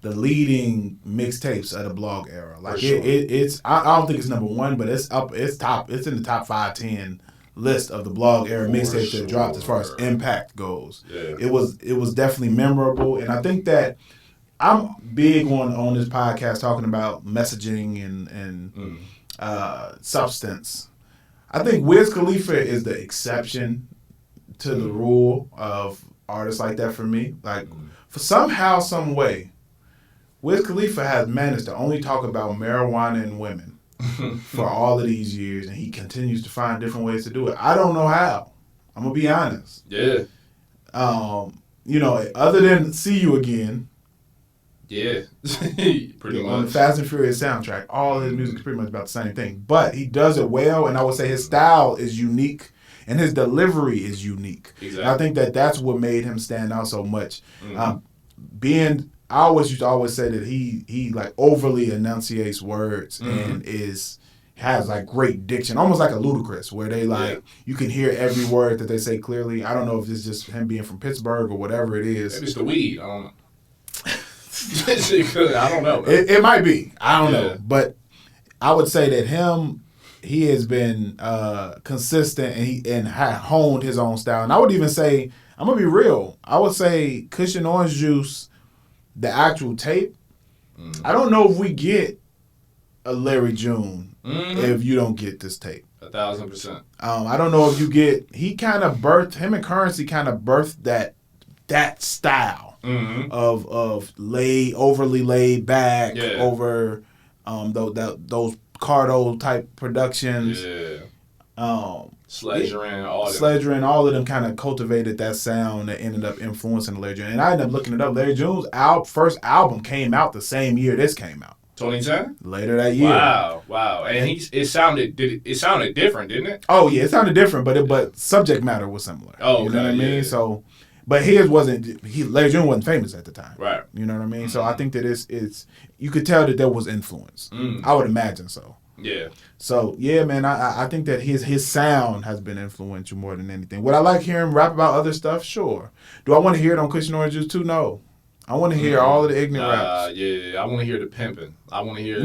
leading mixtapes of the blog era. Like it's I don't think it's number one, but it's top. It's in the top 5-10 list of the blog era mixtapes that dropped as far as impact goes. Yeah. It was definitely memorable, and I think that I'm big on this podcast talking about messaging and substance. I think Wiz Khalifa is the exception to the rule of artists like that for me. Like, for somehow, some way, Wiz Khalifa has managed to only talk about marijuana and women for all of these years, and he continues to find different ways to do it. I don't know how. I'm going to be honest. Yeah. Other than See You Again, Yeah, pretty On the much. Fast and Furious soundtrack, all his music is pretty much about the same thing. But he does it well, and I would say his style is unique, and his delivery is unique. Exactly. And I think that's what made him stand out so much. Mm-hmm. I always used to say that he like overly enunciates words and has like great diction, almost like a Ludacris, where they like you can hear every word that they say clearly. I don't know if it's just him being from Pittsburgh or whatever it is. Maybe it's the weed. I don't know. I don't know. It might be. I don't know. But I would say that he has been consistent and honed his own style. And I would even say, I'm going to be real, I would say Kush and Orange Juice, the actual tape, I don't know if we get a Larry June if you don't get this tape. 1,000%. I don't know if you get, him and Currency kind of birthed that style. Of overly laid back over those Cardo type productions. Sledger, all of them kind of cultivated that sound that ended up influencing Larry June. And I ended up looking it up. Larry June's first album came out the same year this came out. 2010? Later that year. Wow. And it sounded different, didn't it? Oh yeah, it sounded different, but subject matter was similar. Oh, you know what I mean? Yeah. So. But his wasn't. Larry June wasn't famous at the time, right? You know what I mean. So I think that it's you could tell that there was influence. I would imagine so. Yeah. So yeah, man, I think that his sound has been influential more than anything. Would I like hearing him rap about other stuff? Sure. Do I want to hear it on Kush and Orange Juice too? No. I want to hear all of the ignorant raps. Yeah. I want to hear the pimping. I want to hear.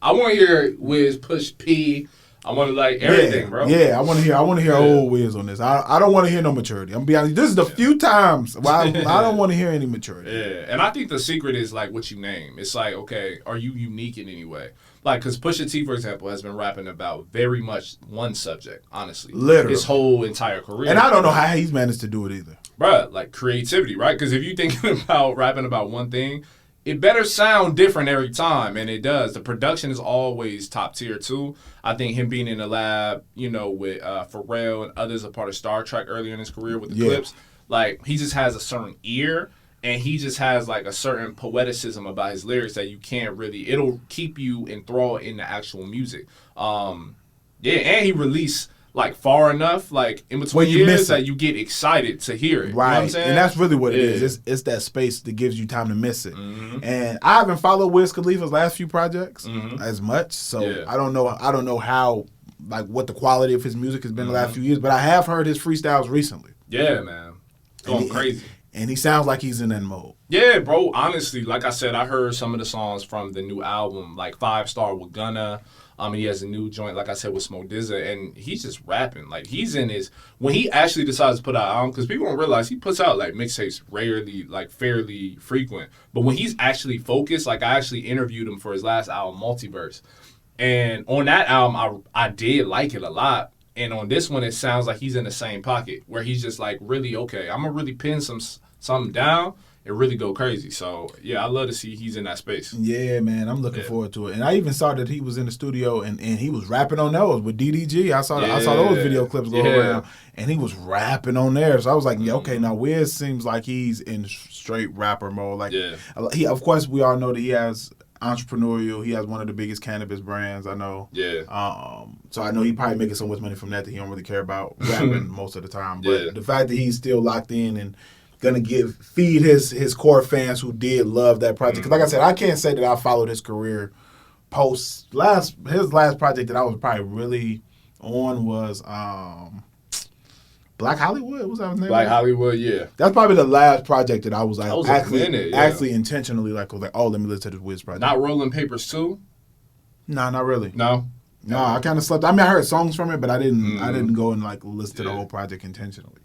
I want to hear Wiz push P. I want to like everything, bro. Yeah, I want to hear old Wiz on this. I don't want to hear no maturity. I'm gonna be honest. This is the few times where I don't want to hear any maturity. Yeah, and I think the secret is like what you name. It's like, okay, are you unique in any way? Like, because Pusha T, for example, has been rapping about very much one subject, honestly. Literally. His whole entire career. And I don't know how he's managed to do it either. Bruh, like creativity, right? Because if you're thinking about rapping about one thing, it better sound different every time, and it does. The production is always top tier, too. I think him being in the lab, with Pharrell and others, a part of Star Trek earlier in his career with the clips, like, he just has a certain ear, and he just has, like, a certain poeticism about his lyrics that you can't really, it'll keep you enthralled in the actual music. And he released, like, far enough, like, in between years that you get excited to hear it. Right. You know what I'm saying? And that's really what it is. It's that space that gives you time to miss it. And I haven't followed Wiz Khalifa's last few projects as much, so I don't know how, like, what the quality of his music has been the last few years, but I have heard his freestyles recently. Yeah, man. Going crazy. And he sounds like he's in that mode. Yeah, bro. Honestly, like I said, I heard some of the songs from the new album, like 5 Star with Gunna. He has a new joint, like I said, with Smoke DZA, and he's just rapping. Like, he's in his... When he actually decides to put out an album, because people don't realize he puts out, like, mixtapes rarely, like, fairly frequent. But when he's actually focused, like, I actually interviewed him for his last album, Multiverse. And on that album, I did like it a lot. And on this one, it sounds like he's in the same pocket, where he's just, like, really, okay, I'm going to really pin something down and really go crazy. So, yeah, I love to see he's in that space. Yeah, man, I'm looking forward to it. And I even saw that he was in the studio and he was rapping on those with DDG. I saw those video clips go around, and he was rapping on there. So I was like, yeah, okay, now Wiz seems like he's in straight rapper mode. Like, he, of course, we all know that he has entrepreneurial. He has one of the biggest cannabis brands I know. Yeah. So I know he probably making so much money from that he don't really care about rapping most of the time. But the fact that he's still locked in and gonna feed his core fans who did love that project. Because like I said, I can't say that I followed his career post his last project that I was probably really on was Black Hollywood. What was that his name? Black Hollywood, yeah. That's probably the last project that I was like actually intentionally was like, oh, let me listen to this Wiz project. Not Rolling Papers 2? Nah, not really. No, I kind of slept. I mean, I heard songs from it, but I didn't go and like listen to the whole project intentionally.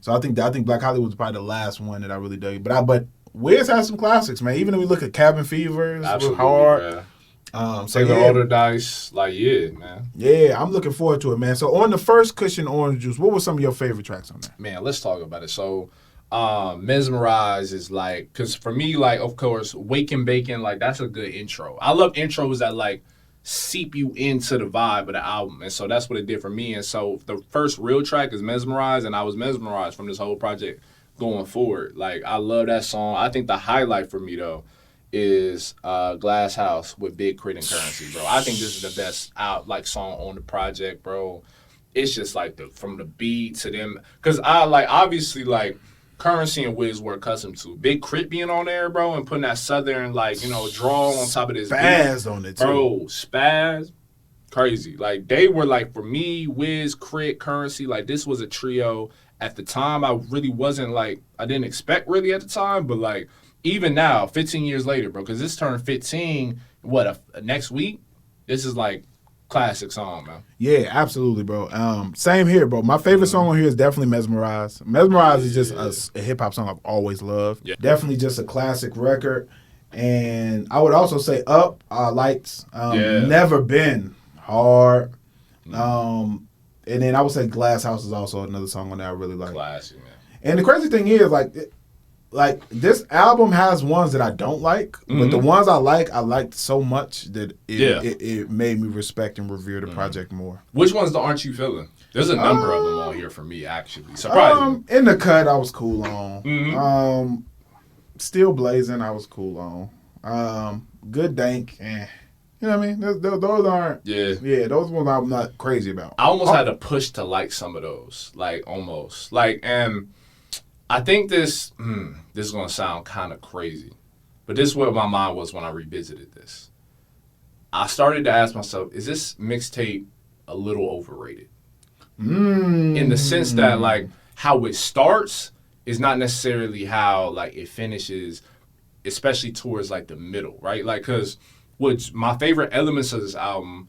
So I think Black Hollywood was probably the last one that I really dug. But Wiz has some classics, man. Even if we look at Cabin Fever, it's hard. Taylor Alderdice, like, yeah, man. Yeah, I'm looking forward to it, man. So on the first Kush and Orange Juice, what were some of your favorite tracks on that? Man, let's talk about it. So, Mesmerize is like, because for me, like, of course, Wake and Bacon, like, that's a good intro. I love intros that, like, seep you into the vibe of the album. And so that's what it did for me. And so the first real track is Mesmerize, and I was mesmerized from this whole project going forward. Like, I love that song. I think the highlight for me, though, is Glass House with Big Crit and Currency, bro. I think this is the best song on the project, bro. It's just like from the beat to them, because I obviously Currency and Wiz were accustomed to Big Crit being on there, bro, and putting that southern drawl on top of this Spaz beat. on it too, bro. Spaz, crazy. Like they were for me, Wiz, Crit, Currency. This was a trio at the time. I really wasn't I didn't expect really at the time, but even now, 15 years later, bro, because this turned 15. Next week? This is classic song, man. Yeah, absolutely, bro. Same here, bro. My favorite song on here is definitely Mesmerize. Mesmerize is just a hip-hop song I've always loved. Yeah. Definitely just a classic record. And I would also say Up, Lights, Never Been, hard. And then I would say Glass House is also another song on there I really like. Classic, man. And the crazy thing is, this album has ones that I don't like, but the ones I liked so much that it made me respect and revere the project more. Which ones aren't you feeling? There's a number of them on here for me, actually. Surprisingly. In the Cut, I was cool on. Still Blazing, I was cool on. Good Dank, You know what I mean? Those aren't. Yeah, those ones I'm not crazy about. I almost had to push to like some of those, almost, and. I think this is going to sound kind of crazy, but this is where my mind was when I revisited this. I started to ask myself, is this mixtape a little overrated? In the sense that, how it starts is not necessarily how, it finishes, especially towards, the middle, right? Because my favorite elements of this album,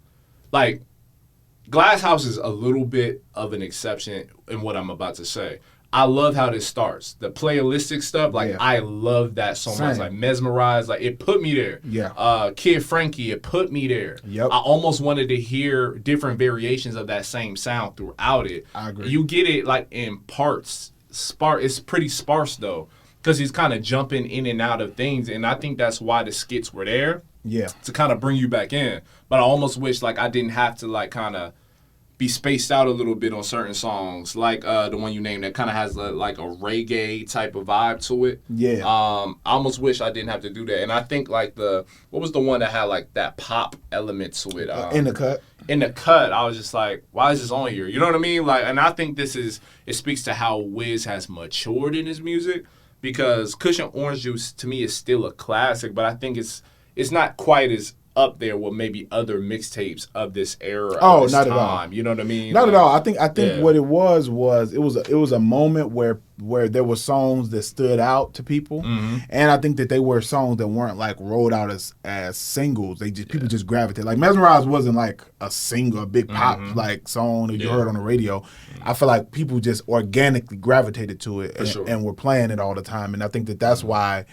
Glass House is a little bit of an exception in what I'm about to say. I love how this starts. The playalistic stuff, I love that so much. Mesmerized, it put me there. Yeah. Kid Frankie, it put me there. Yep. I almost wanted to hear different variations of that same sound throughout it. I agree. You get it in parts. It's pretty sparse though, because he's kind of jumping in and out of things, and I think that's why the skits were there. Yeah. To kind of bring you back in. But I almost wish I didn't have to kind of be spaced out a little bit on certain songs, the one you named that kind of has a reggae type of vibe to it. Yeah. I almost wish I didn't have to do that. And I think what was the one that had that pop element to it? In the Cut. In the Cut, I was just why is this on here? You know what I mean? And I think it speaks to how Wiz has matured in his music, because Kush and Orange Juice to me is still a classic, but I think it's not quite as up there with maybe other mixtapes of this era. Of this not time. At all. You know what I mean? Not at all. I think what it was it was a moment where there were songs that stood out to people, and I think that they were songs that weren't rolled out as singles. People just gravitated. Mesmerize wasn't a single, a big pop song that you heard on the radio. I feel like people just organically gravitated to it and were playing it all the time, and I think that's why.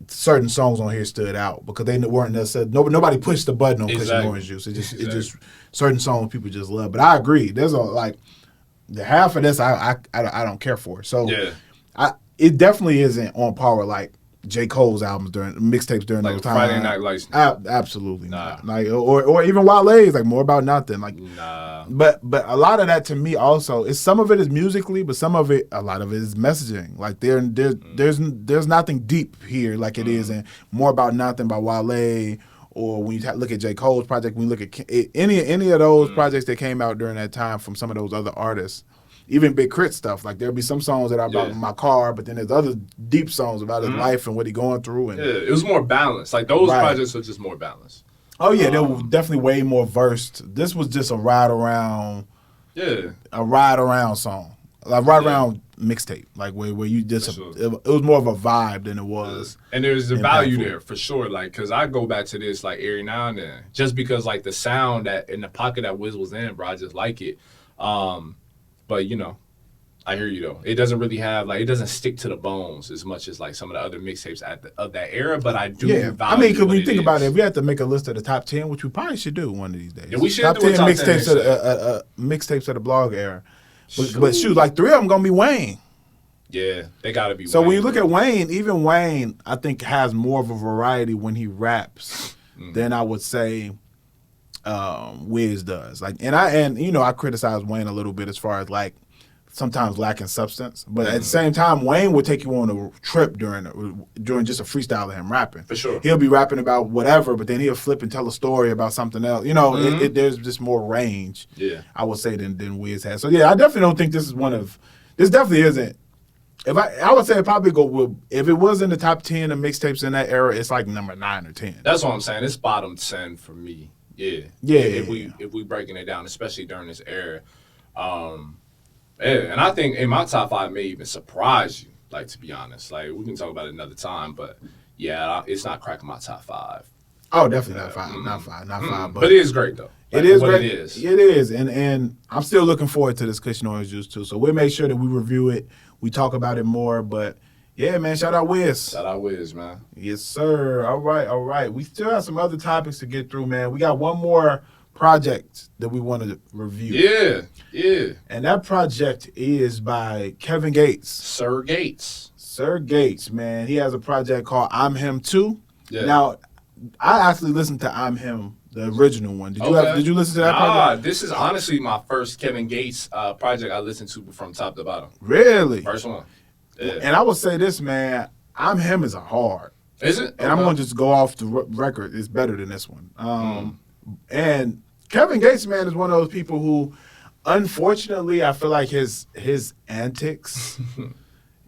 Certain songs on here stood out because they weren't necessarily nobody pushed the button on Kush and Orange Juice. It just certain songs people just love. But I agree. There's the half of this I don't care for. So it definitely isn't on par with J. Cole's albums during mixtapes during those times. Friday Night Lights. Absolutely not. Or even Wale's More About Nothing. Nah. But a lot of that to me also is some of it is musically, but a lot of it is messaging. There's nothing deep here like it is in More About Nothing by Wale, or when you look at J. Cole's project, when you look at any of those projects that came out during that time from some of those other artists. Even Big Crit stuff, there'll be some songs that are about my car, but then there's other deep songs about his life and what he's going through. And it was more balanced. Those projects are just more balanced. Oh yeah, they were definitely way more versed. This was just a ride around song, ride around mixtape, where you just it was more of a vibe than it was. And there's a value there for sure, because I go back to this every now and then, just because the sound that in the pocket that Wiz was in, bro, I just like it. But I hear you though. It doesn't really have it doesn't stick to the bones as much as some of the other mixtapes of that era. But I do. Yeah, I mean, because when you think about it, if we had to make a list of the top 10, which we probably should do one of these days. Yeah, we should top do 10 top mixtapes 10 mixtapes of the blog era. But shoot, 3 of them gonna be Wayne. Yeah, they gotta be. So Wayne, when you look at Wayne, even Wayne, I think has more of a variety when he raps than I would say Wiz does. I criticize Wayne a little bit as far as sometimes lacking substance. But at the same time, Wayne would take you on a trip during just a freestyle of him rapping. For sure. He'll be rapping about whatever, but then he'll flip and tell a story about something else. You know, there's just more range, I would say, than Wiz has. So, yeah, I definitely don't think this is this definitely isn't. I would say it probably if it was in the top 10 of mixtapes in that era, it's like number 9 or 10. That's what I'm saying. It's bottom 10 for me. Yeah. If we breaking it down, especially during this era. And I think in my top 5 may even surprise you, like, to be honest. Like, we can talk about it another time, but yeah, it's not cracking my top 5. Oh, definitely not 5. Not 5. But it is great, though. It is great. It is. And I'm still looking forward to this Kush Orange Juice, too. So we'll make sure that we review it. We talk about it more. But, yeah, man, shout out Wiz. Shout out Wiz, man. Yes, sir. All right. We still have some other topics to get through, man. We got one more project that we want to review. Yeah. And that project is by Kevin Gates. Sir Gates, man. He has a project called I'm Him Too. Yeah. Now, I actually listened to I'm Him, the original one. Did you listen to that project? This is honestly my first Kevin Gates project I listened to from top to bottom. Really? First one. Yeah. And I will say this, man. I'm Him is a hard. Is it? And I'm going to just go off the record. It's better than this one. And Kevin Gates, man, is one of those people who, unfortunately, I feel like his antics,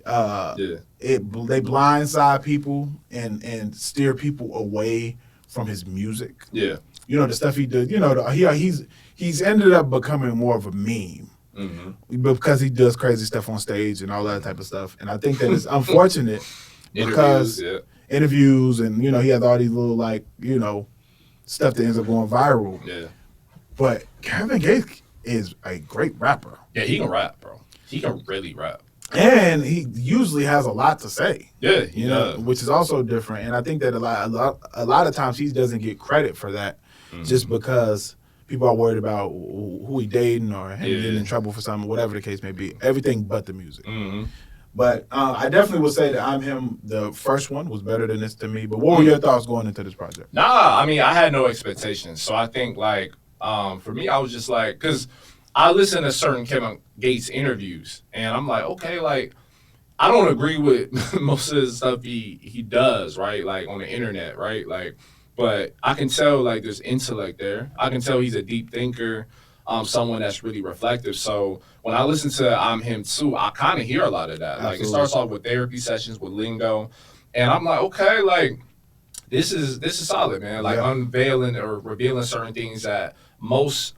they blindside people and steer people away from his music. Yeah, you know the stuff he did. You know he's ended up becoming more of a meme because he does crazy stuff on stage and all that type of stuff. And I think that it's unfortunate because interviews and he has all these little stuff that ends up going viral. Yeah. But Kevin Gates is a great rapper. Yeah, he can rap, bro. He can really rap. And he usually has a lot to say. Yeah, you know, which is also different. And I think that a lot of times he doesn't get credit for that just because people are worried about who he dating or him getting in trouble for something, whatever the case may be. Everything but the music. But I definitely would say that I'm Him, the first one, was better than this to me. But what were your thoughts going into this project? Nah, I mean, I had no expectations. So I think, for me, I was just like, because I listen to certain Kevin Gates interviews, and I'm like, okay, I don't agree with most of the stuff he does, right? Like, on the internet, right? But I can tell, there's intellect there. I can tell he's a deep thinker, someone that's really reflective. So when I listen to I'm Him Too, I kind of hear a lot of that. It starts off with therapy sessions with lingo, and I'm like, okay, this is solid, man. Unveiling or revealing certain things that most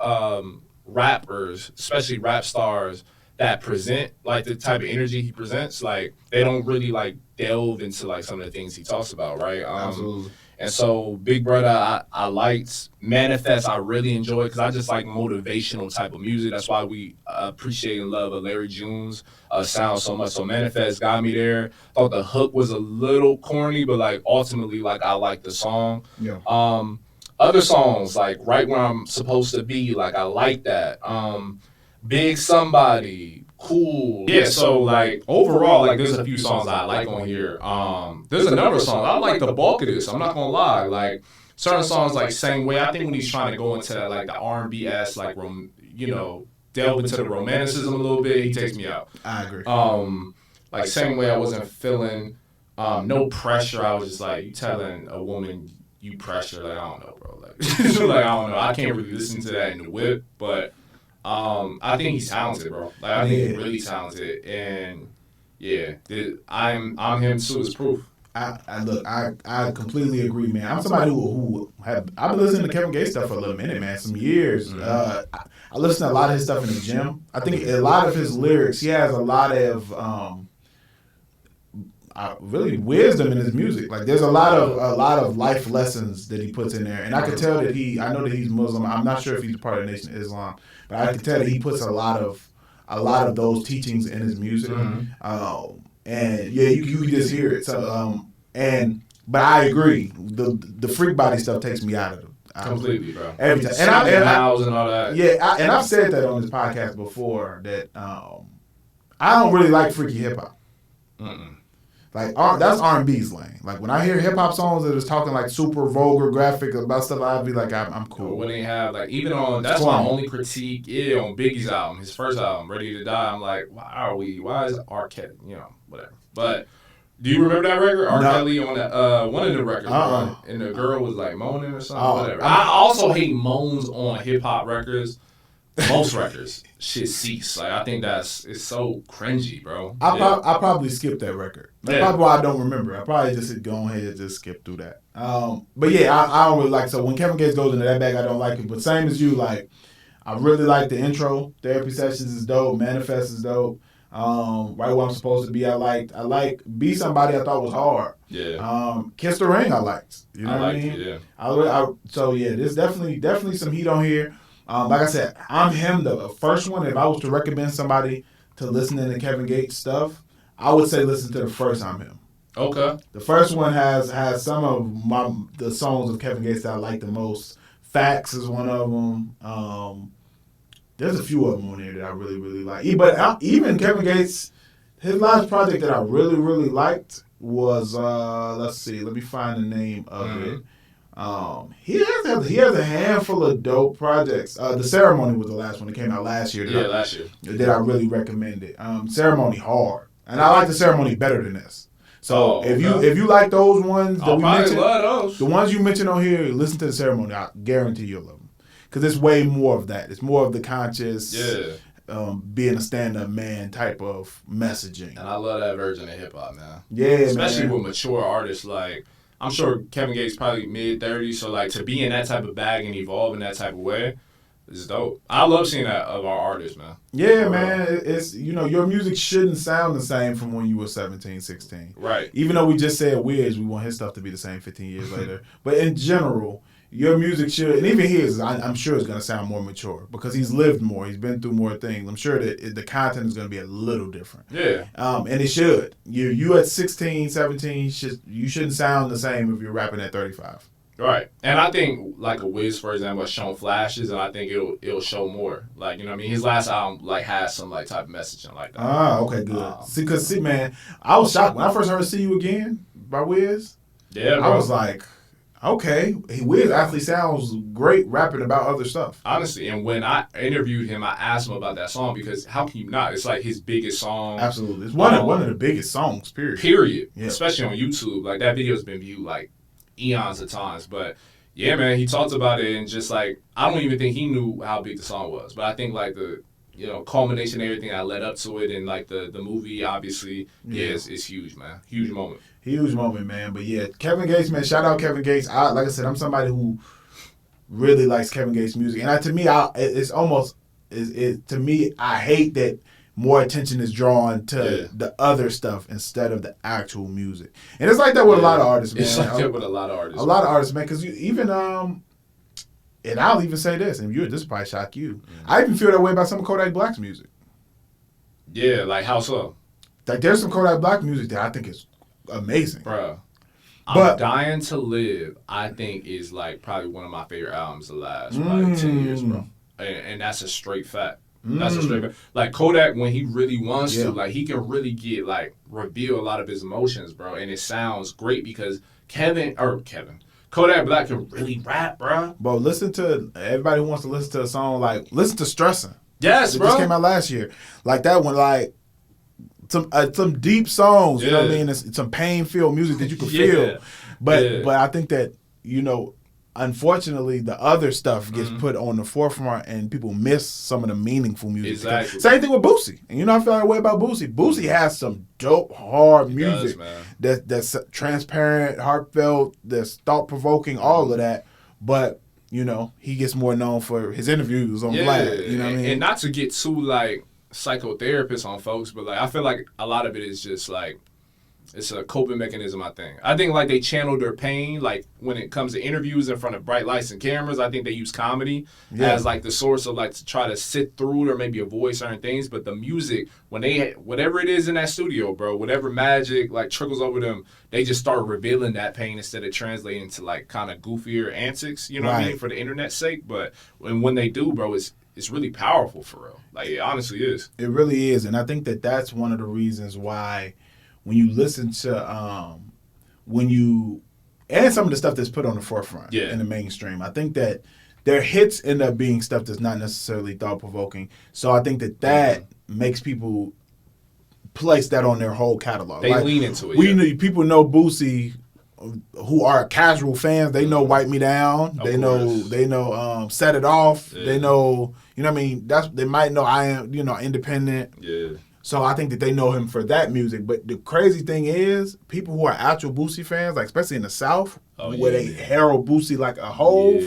rappers, especially rap stars, that present the type of energy he presents, they don't really delve into some of the things he talks about, right? Absolutely. And so Big Brother, I liked. Manifest, I really enjoy because I just like motivational type of music. That's why we appreciate and love Larry June's sound so much. So Manifest got me there. Thought the hook was a little corny, but ultimately I like the song. Yeah. Other songs Right Where I'm Supposed to Be, I like that. Big Somebody, Cool. Yeah, so overall, there's a few songs I like on here. There's a number of songs. I like the bulk of this. I'm not gonna lie. Certain songs Same Way. I think when he's trying to go into the R&B-esque, delve into the romanticism a little bit, he takes me out. I agree. Same Way, I wasn't feeling No Pressure. I was just you telling a woman you pressure. I don't know, bro. I don't know. I can't really listen to that in the whip, but I think he's talented, bro. I think he's really talented, and I'm Him Too is proof. I completely agree, man. I'm somebody I've been listening to Kevin Gates stuff for a little minute, man, some years. I listen to a lot of his stuff in the gym. I think a lot of his lyrics, he has a lot of really wisdom in his music. There's a lot of life lessons that he puts in there, and I can tell that I know that he's Muslim. I'm not sure if he's part of the Nation of Islam, but I can tell that he puts a lot of those teachings in his music. And you can just hear it. So but I agree, the freak body stuff takes me out of it. Completely, bro. Every time. And all that. Yeah, and I've said that on this podcast before that I don't really like freaky hip hop. Like that's R&B's lane. Like when I hear hip hop songs that is talking like super vulgar, graphic about stuff, I'd be like, I'm cool. When they have like even on that's my only critique. Yeah, on Biggie's album, his first album, Ready to Die. I'm like, why is R. Kelly? Whatever. But do you remember that record? R. Kelly on that one of the records, bro, and the girl was like moaning or something. Whatever. I also hate moans on hip hop records. Most records, shit cease. Like I think it's so cringy, bro. I probably skipped that record. That's probably why I don't remember. I probably just go ahead and just skip through that. But yeah, I don't really like. So when Kevin Gates goes into that bag, I don't like it. But same as you, like I really like the intro. Therapy Sessions is dope. Manifest is dope. Right Where I'm Supposed to Be. I like Be Somebody. I thought was hard. Yeah. Kiss the Ring. I liked. You know what I mean? Yeah. So yeah, there's definitely some heat on here. Like I said, I'm him. The first one, if I was to recommend somebody to listen to Kevin Gates stuff, I would say listen to the first I'm Him. Okay. The first one has some of the songs of Kevin Gates that I like the most. Facts is one of them. There's a few of them on there that I really, really like. But even Kevin Gates, his last project that I really, really liked was, let's see, let me find the name of it. He has a handful of dope projects. The Ceremony was the last one that came out last year. Last year. That I really recommended. Ceremony hard, and I like the Ceremony better than this. So if you like those ones that we mentioned, the ones you mentioned on here, listen to the Ceremony. I guarantee you'll love them because it's way more of that. It's more of the conscious. Being a stand-up man type of messaging. And I love that version of hip-hop, man. Yeah, especially with mature artists like. I'm sure Kevin Gates probably mid-30s, so like to be in that type of bag and evolve in that type of way is dope. I love seeing that of our artists, man. Yeah, man. It's your music shouldn't sound the same from when you were 17, 16. Right. Even though we just said Wiz, we want his stuff to be the same 15 years later. But in general, your music should, and even his, I'm sure it's going to sound more mature because he's lived more. He's been through more things. I'm sure that the content is going to be a little different. Yeah. And it should. You at 16, 17, you shouldn't sound the same if you're rapping at 35. Right. And I think like a Wiz, for example, has shown flashes, and I think it'll show more. Like, you know what I mean? His last album like has some like type of messaging like that. Ah, okay, good. See, man, I was shocked when I first heard "See You Again" by Wiz. Yeah, bro. I was like, okay, Wiz actually sounds great rapping about other stuff. Honestly, and when I interviewed him, I asked him about that song because how can you not? It's like his biggest song. Absolutely. It's one of the biggest songs, period. Yeah. Especially on YouTube. Like, that video's been viewed, like, eons of times. But, yeah, man, he talked about it and just, like, I don't even think he knew how big the song was. But I think, like, the, culmination of everything that led up to it and, like, the movie, obviously, it's huge, man. Huge moment. Huge moment, man. But yeah, Kevin Gates, man. Shout out Kevin Gates. Like I said, I'm somebody who really likes Kevin Gates' music, and to me, I hate that more attention is drawn to the other stuff instead of the actual music. And it's like that with a lot of artists, man. It's like that with a lot of artists. A lot of artists, man. Because even and I'll even say this, and this will probably shock you. I even feel that way about some of Kodak Black's music. Yeah, like how so? Like there's some Kodak Black music that I think is amazing, bro. I'm Dying to Live, I think, is like probably one of my favorite albums of the last 10 years, bro. And that's a straight fact. That's a straight fact. Like Kodak, when he really wants to, like he can really reveal a lot of his emotions, bro. And it sounds great because Kodak Black can really rap, bro. Bro, listen to everybody who wants to listen to a song like listen to Stressin'. Yes, bro. It just came out last year. Like that one, like some deep songs, you know what I mean? It's some pain-filled music that you can feel. But I think that, unfortunately, the other stuff gets put on the forefront and people miss some of the meaningful music. Exactly. Same thing with Boosie. And I feel that way about Boosie. Boosie has some dope, hard music that's transparent, heartfelt, that's thought-provoking, all of that. But, he gets more known for his interviews on Vlad. You know what I mean? And not to get too, psychotherapist on folks, but I feel like a lot of it is just it's a coping mechanism. I think they channel their pain when it comes to interviews in front of bright lights and cameras. I think they use comedy as the source of to try to sit through it or maybe avoid certain things. But the music, when they whatever it is in that studio, bro, whatever magic trickles over them, they just start revealing that pain instead of translating to kind of goofier antics, what I mean, for the internet's sake. But when they do, bro, it's really powerful for real. It honestly is. It really is. And I think that that's one of the reasons why when you listen to and some of the stuff that's put on the forefront in the mainstream, I think that their hits end up being stuff that's not necessarily thought-provoking. So I think that makes people place that on their whole catalog. They lean into it. People know Boosie, who are casual fans. They know "Wipe Me Down." They know "Set It Off." Yeah. They know, what I mean. They might know "I Am," "Independent." Yeah. So I think that they know him for that music. But the crazy thing is, people who are actual Boosie fans, like especially in the South, where they herald Boosie like a Hove,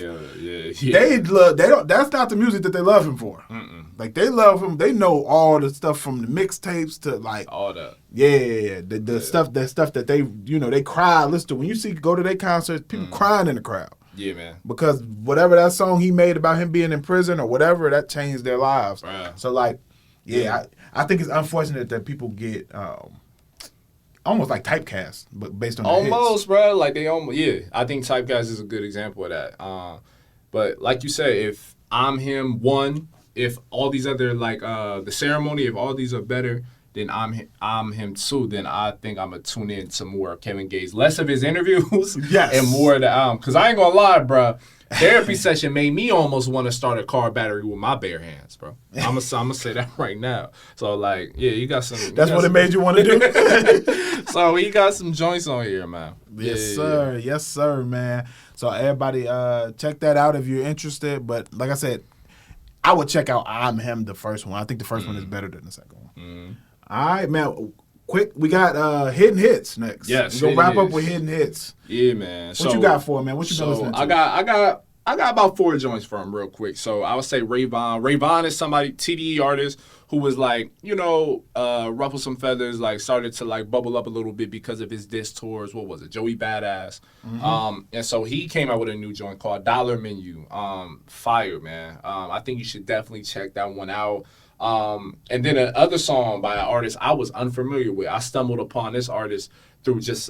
that's not the music that they love him for. Mm-mm. Like they love him. They know all the stuff from the mixtapes to like all that. The stuff that they they cry. Listen to when you go to their concerts, people crying in the crowd. Yeah, man. Because whatever that song he made about him being in prison or whatever, that changed their lives. Right. So like, I think it's unfortunate that people get almost like typecast, but based on almost, bro. Like they almost, I think typecast is a good example of that. But like you said, if I'm him, if all these other like the ceremony, if all these are better, then I'm him too. Then I think I'm gonna tune in to more of Kevin Gates, less of his interviews, and more of the album. Cause I ain't gonna lie, bro. Therapy session made me almost want to start a car battery with my bare hands, bro. I'm gonna say that right now. So like, you got some. That's what it made you want to do. So we got some joints on here, man. Yes, sir, man. So everybody, check that out if you're interested. But like I said, I would check out "I'm Him," the first one. I think the first one is better than the second one. All right, man. Quick, we got hidden hits next. Yes, we're gonna wrap up with hidden hits. Yeah, man. What you got for it, man? What you been listening to? I got about 4 joints for him real quick. So I would say Rayvon. Rayvon is somebody, TDE artist, who was like, ruffled some feathers, like started to like bubble up a little bit because of his diss tours. What was it? Joey Badass. Mm-hmm. And so he came out with a new joint called Dollar Menu. Fire, man. I think you should definitely check that one out. And then another song by an artist I was unfamiliar with. I stumbled upon this artist through just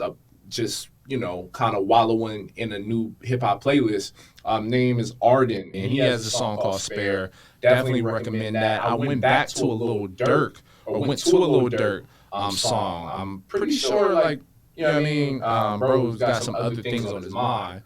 kind of wallowing in a new hip hop playlist. Name is Arden, and he has a song called Spare. Definitely recommend that. I went back to a Lil Durk, song. I'm pretty sure, like, bro's got some other things on his mind.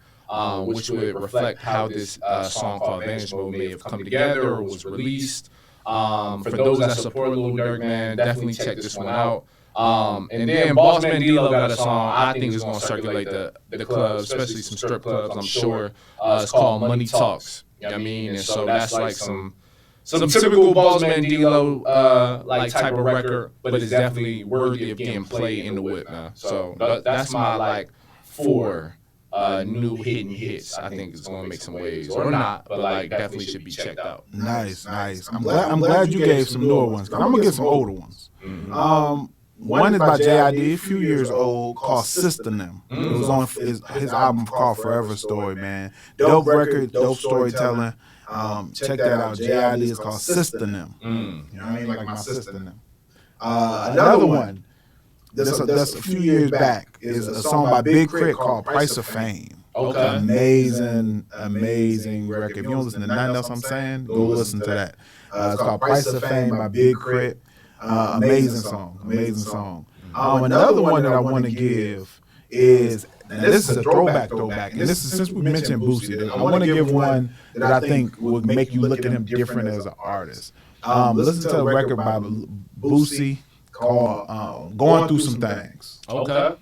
Which would reflect how this song called Vanish Mode may have come together or was released. For those that support Lil Durk, man, definitely check this one out. And then Boss Man D-Lo got a song I think is going to circulate the clubs, especially some strip clubs, I'm sure. It's called Money Talks. You know what I mean? And so that's like some typical Boss Man D-Lo like type of record, but it's definitely worthy of getting played in the whip, man. So that's my like 4 new hidden hits. I think it's gonna make some waves or not, but like definitely should be checked out. Nice. I'm glad you gave some newer ones. I'm gonna get some older ones. Mm-hmm. One is by J.I.D., a few years old, called System Them. It was on his album called Forever Story, man. Dope record, dope storytelling. Check that out. J.I.D. is called System Them. You know what I mean? Like my system them. Another one that's a few years back is a song by Big Crit called Price of Fame. Okay. Amazing record. If you don't listen to nothing else I'm saying, go listen to that. It's called Price of Fame by Big Crit. Amazing song. Another one that I want to give is, and this is a throwback, and this is since we mentioned Boosie, I want to give one that I think would make you look at him different as an artist. Listen to a record by Boosie called Going Through Some Things. Okay.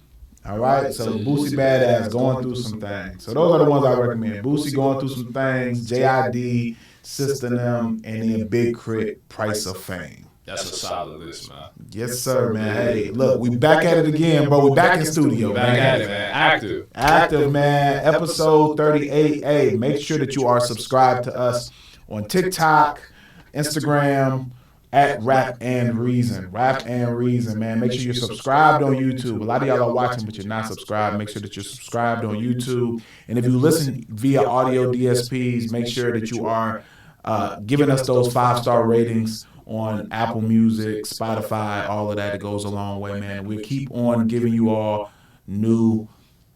All right, so Boosie Badass, Going Through Some Things. So those are the ones I recommend. Boosie, Going Through Some Things, J.I.D., System Them, and then Big Crit, Price of Fame. That's a solid list, man. Yes, sir, man. Hey, look, we back at it again, bro. We back in studio, back man. At it, man. Active, man. Episode 38. Hey, make sure that you are subscribed to us on TikTok, Instagram, at Rap and Reason. Rap and Reason, man. Make sure you're subscribed on YouTube. A lot of y'all are watching, but you're not subscribed. Make sure that you're subscribed on YouTube. And if you listen via audio DSPs, make sure that you are giving us those 5-star ratings on Apple Music, Spotify, all of that. It goes a long way, man. We keep on giving you all new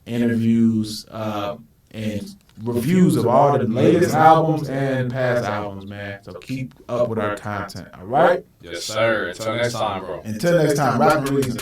interviews and reviews of all the latest albums and past albums, man. So keep up with our content, all right? Yes, sir. Until next time, bro. Until next time, Rap and Reason.